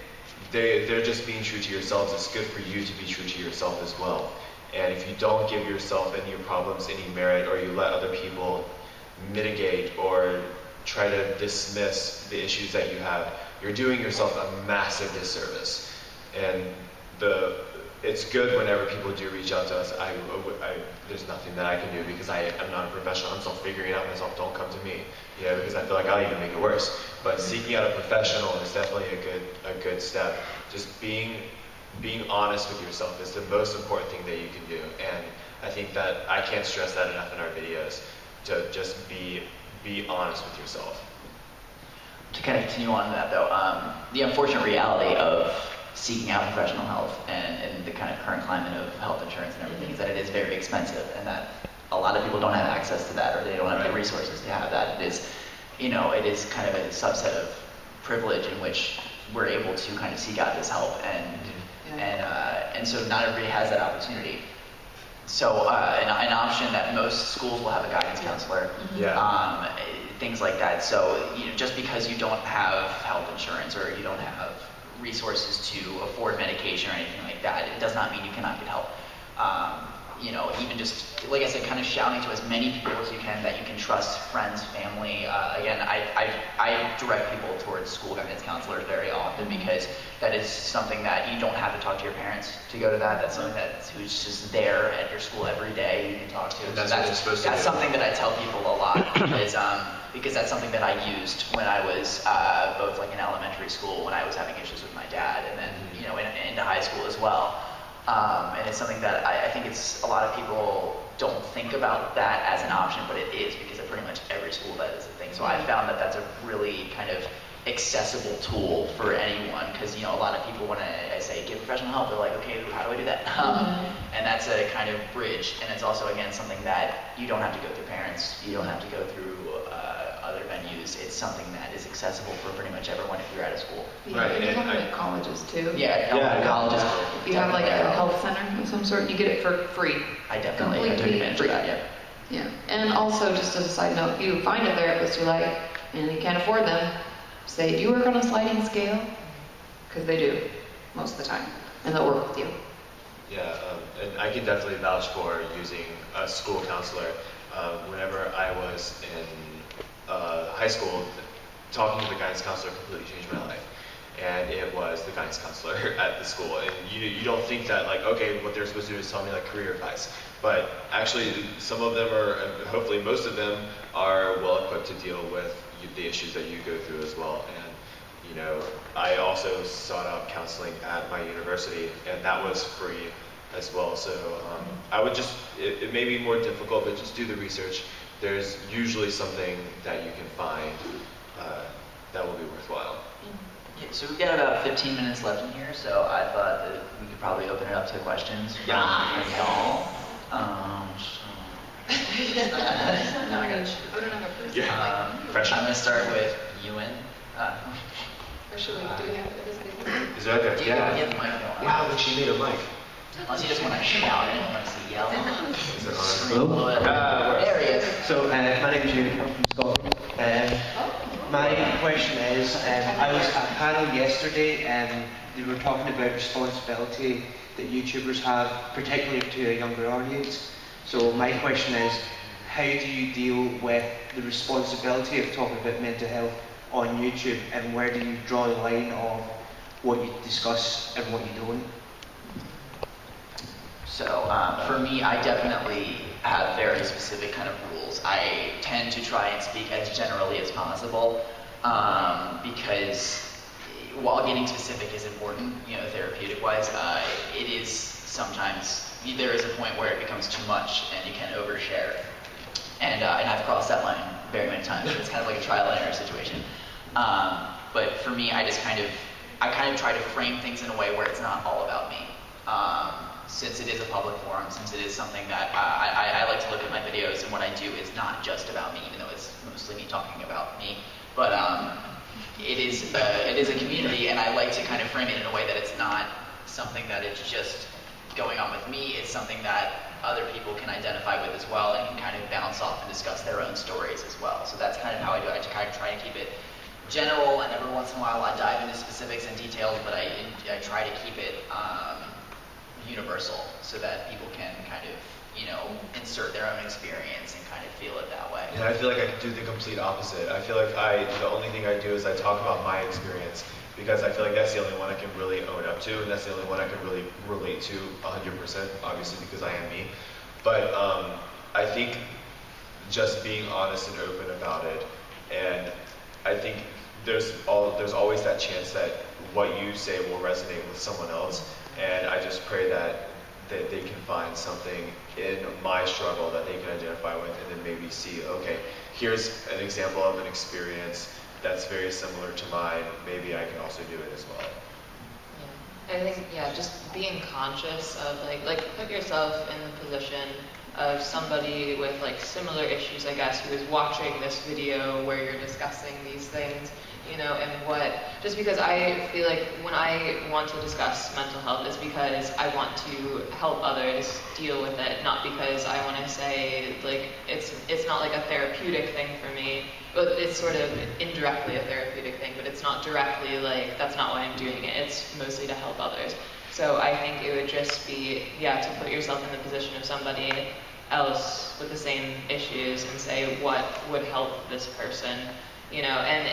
they're just being true to yourselves. It's good for you to be true to yourself as well. And if you don't give yourself and your problems any merit, or you let other people mitigate or try to dismiss the issues that you have, you're doing yourself a massive disservice. And it's good whenever people do reach out to us. There's nothing that I can do because I am not a professional. I'm still figuring it out myself. Don't come to me, because I feel like I'll even make it worse. But seeking out a professional is definitely a good step. Just being honest with yourself is the most important thing that you can do. And I think that I can't stress that enough in our videos, to just be honest with yourself. To kind of continue on that though, the unfortunate reality of seeking out professional help and the kind of current climate of health insurance and everything is that it is very expensive, and that a lot of people don't have access to that, or they don't have the resources to have that. It is kind of a subset of privilege in which we're able to kind of seek out this help, and so not everybody has that opportunity. So an option that most schools will have a guidance counselor, Yeah. things like that. So just because you don't have health insurance or you don't have resources to afford medication or anything like that, it does not mean you cannot get help. Even just, like I said, kind of shouting to as many people as you can that you can trust, friends, family. Again, I direct people towards school guidance counselors very often because that is something that you don't have to talk to your parents to go to that. That's something who's just there at your school every day you can talk to. And that's what you're supposed to do. That's something that I tell people a lot because that's something that I used when I was both like in elementary school when I was having issues with my dad, and then into high school as well. And it's something that I think a lot of people don't think about that as an option, but it is because at pretty much every school that is a thing. So I found that that's a really kind of accessible tool for anyone because a lot of people when I say get professional help, they're like, okay, how do I do that? And that's a kind of bridge, and it's also again something that you don't have to go through parents, you don't have to go through other venues. It's something that is accessible for pretty much everyone if you're at a school. Yeah, and you have them at colleges too. Colleges. If you have like a health center of some sort, you get it for free. I definitely took advantage of that, Yeah, and also just as a side note, if you find a therapist you like and you can't afford them, say, do you work on a sliding scale? Because they do, most of the time, and they'll work with you. Yeah, and I can definitely vouch for using a school counselor. Whenever I was in high school, talking to the guidance counselor completely changed my life. And it was the guidance counselor at the school. And you don't think that, like, okay, what they're supposed to do is tell me, like, career advice. But actually, some of them are, and hopefully most of them, are well equipped to deal with the issues that you go through as well. And, I also sought out counseling at my university, and that was free as well. So I would just, it may be more difficult, but just do the research. There's usually something that you can find that will be worthwhile. Yeah, so we've got about 15 minutes left in here, so I thought that we could probably open it up to questions from y'all. Pressure. I'm going to start with Ewan. Or should we, do we have it as big? Is that okay? Do you have the mic going? Wow, but she made a mic. Unless you just want to shout, I don't want to see yell. Is it on? Hello? There he is. So, my name is Ewan, I'm from Scotland. My question is, I was at a panel yesterday and they were talking about responsibility that YouTubers have, particularly to a younger audience. So my question is, how do you deal with the responsibility of talking about mental health on YouTube, and where do you draw the line of what you discuss and what you don't? So for me, I definitely have very specific kind of rules. I tend to try and speak as generally as possible because while getting specific is important, therapeutic-wise, it is sometimes, there is a point where it becomes too much and you can overshare. And I've crossed that line very many times. It's kind of like a trial and error situation. But for me, I kind of try to frame things in a way where it's not all about me. Since it is a public forum, since it is something that I like to look at my videos, and what I do is not just about me, even though it's mostly me talking about me. But it is a community, and I like to kind of frame it in a way that it's not something that it's just going on with me. It's something that other people can identify with as well, and can kind of bounce off and discuss their own stories as well. So that's kind of how I do it. I kind of try to keep it general, and every once in a while I dive into specifics and details, but I try to keep it universal so that people can kind of, insert their own experience and kind of feel it that way. Yeah, I feel like I do the complete opposite. I feel like the only thing I do is I talk about my experience because I feel like that's the only one I can really own up to, and that's the only one I can really relate to 100%, obviously because I am me. But I think just being honest and open about it, and I think there's always that chance that what you say will resonate with someone else, and I just pray that they can find something in my struggle that they can identify with, and then maybe see, okay, here's an example of an experience that's very similar to mine, maybe I can also do it as well. I think, just being conscious of, like put yourself in the position of somebody with, similar issues, I guess, who is watching this video where you're discussing these things, you know, and just because I feel like when I want to discuss mental health is because I want to help others deal with it, not because I want to say, like, it's not like a therapeutic thing for me, but it's sort of indirectly a therapeutic thing, but it's not directly, like, that's not why I'm doing it, it's mostly to help others. So I think it would just be, yeah, to put yourself in the position of somebody else with the same issues and say what would help this person, you know, and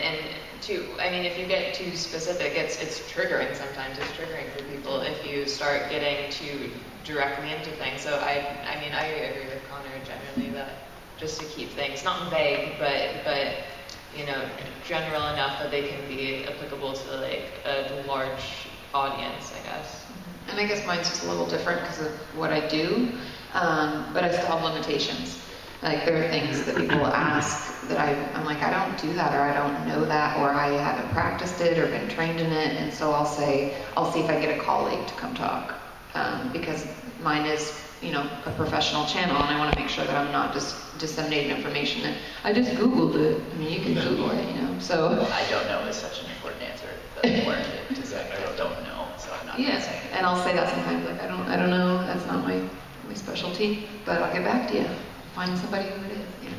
I mean, if you get too specific, it's triggering sometimes. It's triggering for people if you start getting too directly into things. So I mean, I agree with Connor generally that just to keep things not vague, but you know, general enough that they can be applicable to like a large audience, I guess. And I guess mine's just a little different because of what I do, but I still have limitations. Like, there are things that people will ask that I'm like, I don't do that, or I don't know that, or I haven't practiced it or been trained in it, and so I'll see if I get a colleague to come talk, because mine is, you know, a professional channel, and I want to make sure that I'm not just disseminating information that I just Googled it. I mean, you can Google it, you know, so. I don't know is such an important answer. That's important to say. I don't know, so I'm not going to say it. And I'll say that sometimes, like, I don't know, that's not my specialty, but I'll get back to you. Find somebody who it is, you know.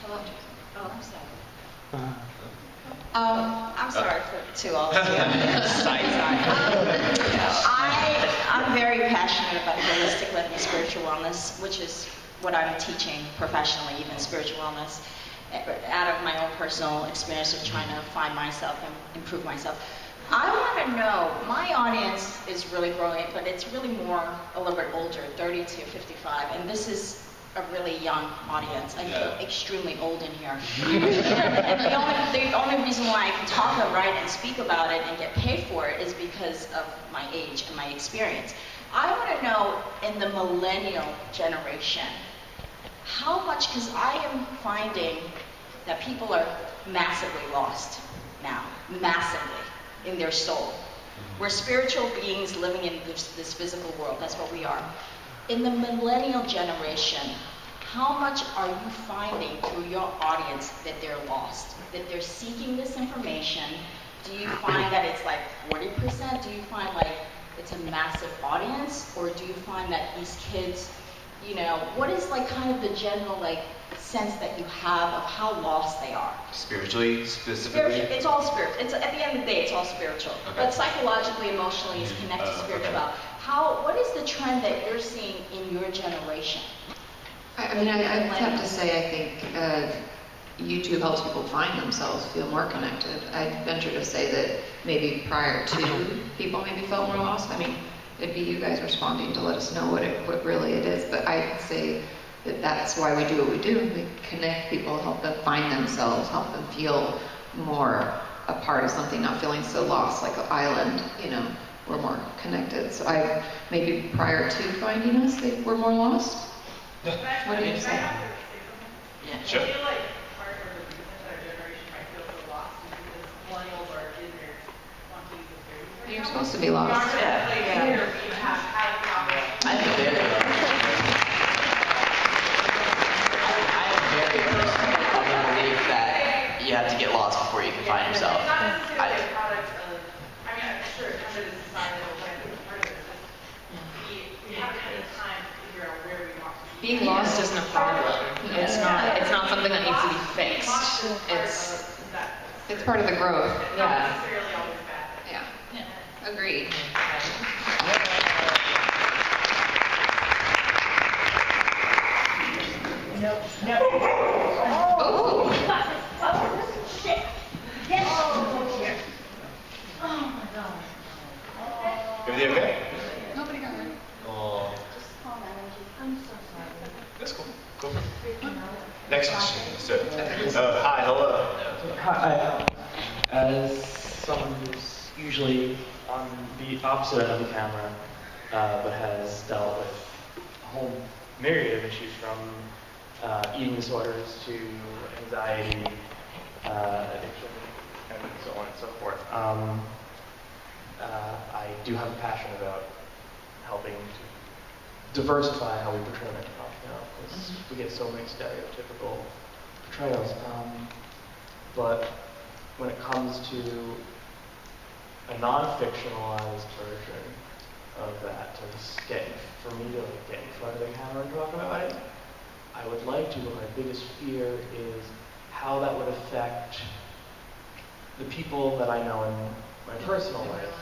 Hello. Oh, I'm sorry. I'm sorry to all of you. I'm very passionate about holistic living and spiritual wellness, which is what I'm teaching professionally, even spiritual wellness, out of my own personal experience of trying to find myself and improve myself. I want to know, my audience is really growing, but it's really more a little bit older, 30 to 55, and this is a really young audience. I feel extremely old in here. And the only reason why I can talk and write and speak about it and get paid for it is because of my age and my experience. I want to know, in the millennial generation, how much, because I am finding that people are massively lost now, massively, in their soul. We're spiritual beings living in this physical world. That's what we are. In the millennial generation, how much are you finding through your audience that they're lost, that they're seeking this information? Do you find that it's like 40%? Do you find like it's a massive audience? Or do you find that these kids, you know, what is like kind of the general like sense that you have of how lost they are? Spiritually, specifically? It's all spiritual. It's, at the end of the day, it's all spiritual. Okay. But psychologically, emotionally, it's connected to spiritual. Okay. What is the trend that you're seeing in your generation? I mean, I have to say, I think YouTube helps people find themselves, feel more connected. I'd venture to say that maybe prior to, people maybe felt more lost. I mean, it'd be you guys responding to let us know what really it is. But I'd say that that's why we do what we do. We connect people, help them find themselves, help them feel more a part of something, not feeling so lost like an island, you know. We're more connected. So maybe prior to finding us, they were more lost. What do you say? Yeah. Sure. I feel like part of the reason that our generation might feel so lost is because millennials are in their 20s and 30s. You're supposed to be lost. Aren't in a place where you have had the opportunity. I personally believe that you have to get lost before you can find yourself. It's not necessarily a product of, I mean, I'm sure it comes into societal like part of it. We haven't had the time to figure out where we want to be. Being lost isn't a problem. It's not something that needs to be fixed. It's part of the growth. Yeah. Not necessarily always bad. Yeah. Agreed. Oh. Everything okay? Nobody got hurt. Oh. That's cool. Cool. Next question, sir. Hi, hello. Hi. As someone who's usually on the opposite end of the camera, but has dealt with a whole myriad of issues from eating disorders to anxiety, addiction, and so on and so forth. I do have a passion about helping to diversify how we portray mental health now, because we get so many stereotypical portrayals. But when it comes to a non-fictionalized version of that, for me to like, get in front of the camera and talk about it, I would like to, but my biggest fear is how that would affect the people that I know in my personal life,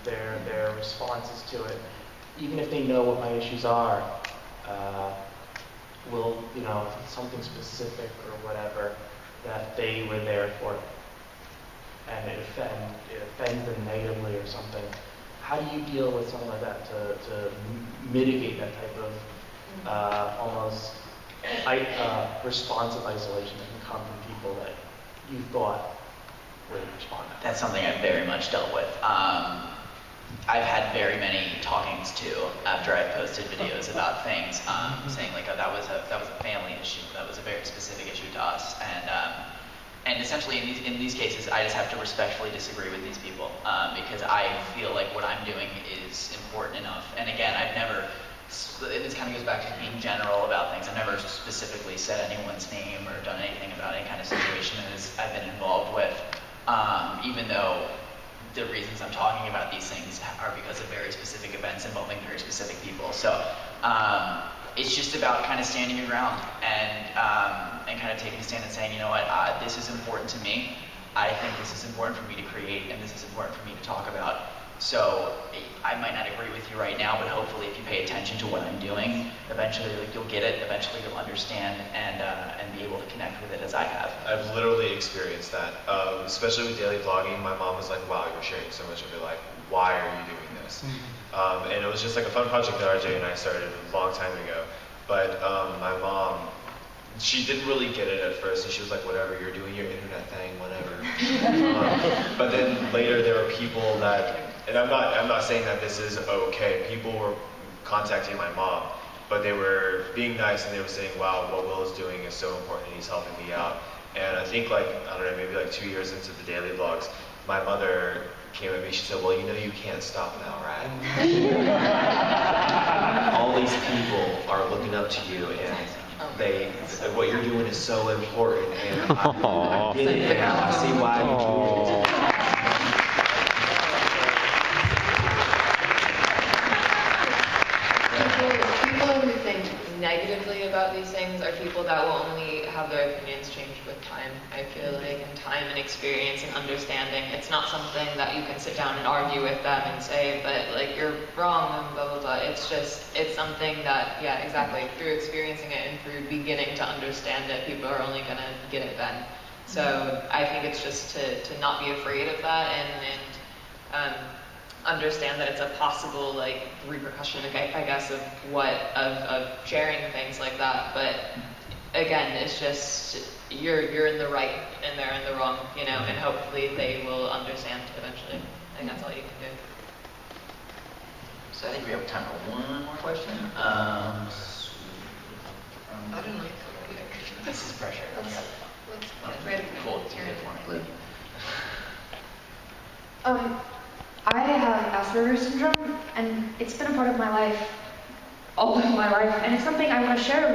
their responses to it. Even if they know what my issues are, will, you know, if it's something specific or whatever, that they were there for it, and it offends them negatively or something. How do you deal with something like that to mitigate that type of almost responsive isolation that can come from people that you thought would respond? That's something I've very much dealt with. I've had very many talkings too after I've posted videos about things, saying like, oh, that was a family issue, that was a very specific issue to us, and essentially in these cases, I just have to respectfully disagree with these people because I feel like what I'm doing is important enough. And again, this kind of goes back to being general about things. I've never specifically said anyone's name or done anything about any kind of situation that I've been involved with, even though the reasons I'm talking about these things are because of very specific events involving very specific people. So it's just about kind of standing your ground and kind of taking a stand and saying, you know what, this is important to me. I think this is important for me to create, and this is important for me to talk about. So I might not agree with you right now, but hopefully if you pay attention to what I'm doing, eventually you'll get it, eventually you'll understand and be able to connect with it as I have. I've literally experienced that, especially with daily vlogging. My mom was like, wow, you're sharing so much of your life. Why are you doing this? And it was just like a fun project that RJ and I started a long time ago. But my mom, she didn't really get it at first, and she was like, whatever, you're doing your internet thing, whatever. But then later there were people that, and I'm not saying that this is okay, people were contacting my mom, but they were being nice and they were saying, wow, what Will is doing is so important and he's helping me out. And I think like, I don't know, maybe like 2 years into the daily vlogs, my mother came at me, she said, well, you know you can't stop now, right? All these people are looking up to you and what you're doing is so important, and I get it now, I see why you do it. People who think negatively about these things are people that will only have their opinions changed with time, I feel like, and time and experience and understanding. It's not something that you can sit down and argue with them and say, but like, you're wrong and blah, blah, blah. It's something that, yeah, exactly, through experiencing it and through beginning to understand it, people are only going to get it then. So I think it's just to not be afraid of that and understand that it's a possible like repercussion, I guess, of sharing things like that. But again, it's just you're in the right and they're in the wrong, you know, and hopefully they will understand eventually. I think that's all you can do. So I think we have time for one more question. I don't like this is pressure. Cool. I have Asperger's syndrome, and it's been a part of my life, all of my life, and it's something I want to share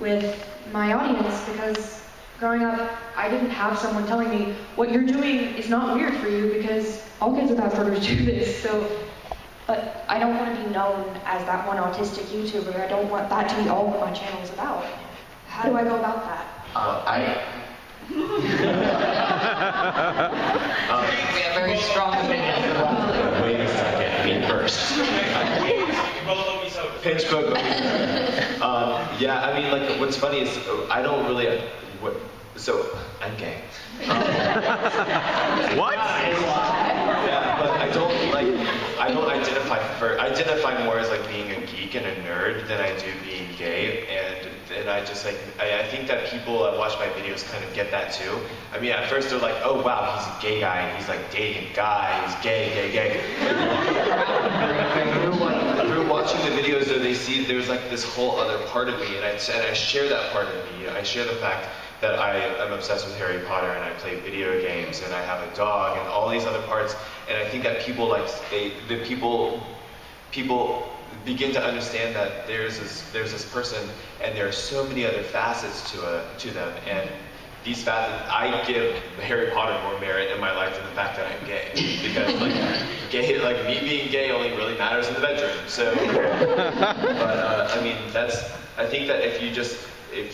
with my audience, because growing up, I didn't have someone telling me, what you're doing is not weird for you, because all kids with Asperger's do this, but I don't want to be known as that one autistic YouTuber. I don't want that to be all my channel is about. How do I go about that? We have very strong opinions. Wait a second, me first. Pinch poke. Yeah, I mean, like, what's funny is I don't really. So I'm gay. What? Yeah, but I don't identify more as like being a geek and a nerd than I do being gay, and I just like I think that people that watch my videos kind of get that too. I mean, at first they're like, oh wow, he's a gay guy, and he's like dating a guy, he's gay. Through watching the videos, they see there's like this whole other part of me, and I share that part of me. I share the fact that I am obsessed with Harry Potter, and I play video games, and I have a dog, and all these other parts. And I think that people people begin to understand that there's this person, and there are so many other facets to them, these facets, I give Harry Potter more merit in my life than the fact that I'm gay. Because like me being gay only really matters in the bedroom. So, but I mean, I think that if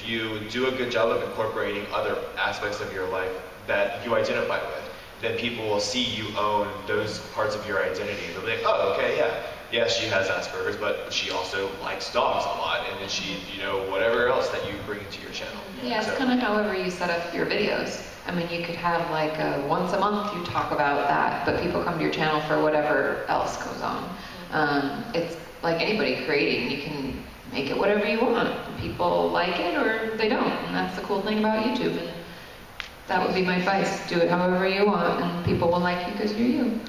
you do a good job of incorporating other aspects of your life that you identify with, then people will see you own those parts of your identity. They'll be like, oh, okay, yeah, she has Asperger's, but she also likes dogs a lot, and then she, whatever else that you bring into your channel. Yeah, it's kind of however you set up your videos. I mean, you could have like once a month you talk about that, but people come to your channel for whatever else goes on. It's like anybody creating, you can make it whatever you want. People like it or they don't, and that's the cool thing about YouTube. And that would be my advice. Do it however you want, and people will like you because you're you.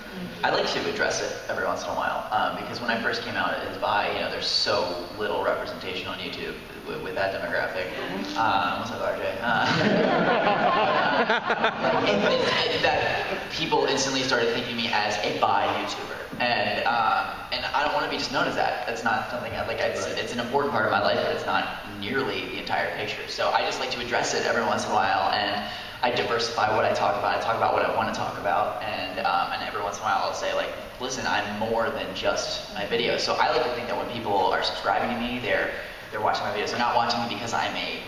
I like to address it every once in a while, because when I first came out as bi, there's so little representation on YouTube with that demographic. What's up, RJ? That people instantly started thinking of me as a bi YouTuber, and I don't want to be just known as that. That's not something it's an important part of my life, but it's not nearly the entire picture. So I just like to address it every once in a while, and I diversify what I talk about. I talk about what I want to talk about, and every once in a while I'll say like, listen, I'm more than just my videos. So I like to think that when people are subscribing to me, they're watching my videos. They're not watching me because I'm a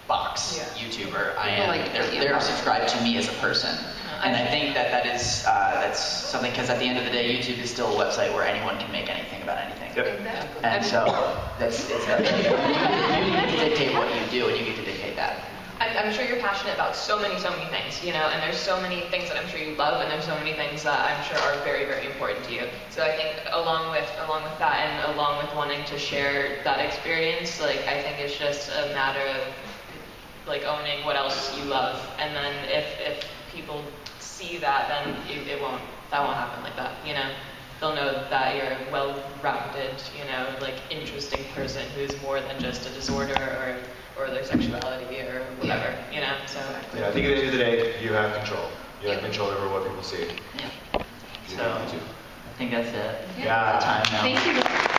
box YouTuber. They're subscribed to me as a person. And I think that's something, because at the end of the day, YouTube is still a website where anyone can make anything about anything. Yep. And so you get to dictate what you do, and you get to dictate that. I'm sure you're passionate about so many things, and there's so many things that I'm sure you love, and there's so many things that I'm sure are very, very important to you. So I think along with that, and along with wanting to share that experience, I think it's just a matter of owning what else you love, and then if people see that, then that won't happen like that, They'll know that you're a well-rounded, interesting person who's more than just a disorder or their sexuality or whatever, so. Yeah, I think at the end of the day, you have control. You have control over what people see. Yeah. So, I think that's it. Yeah. Time now. Thank you.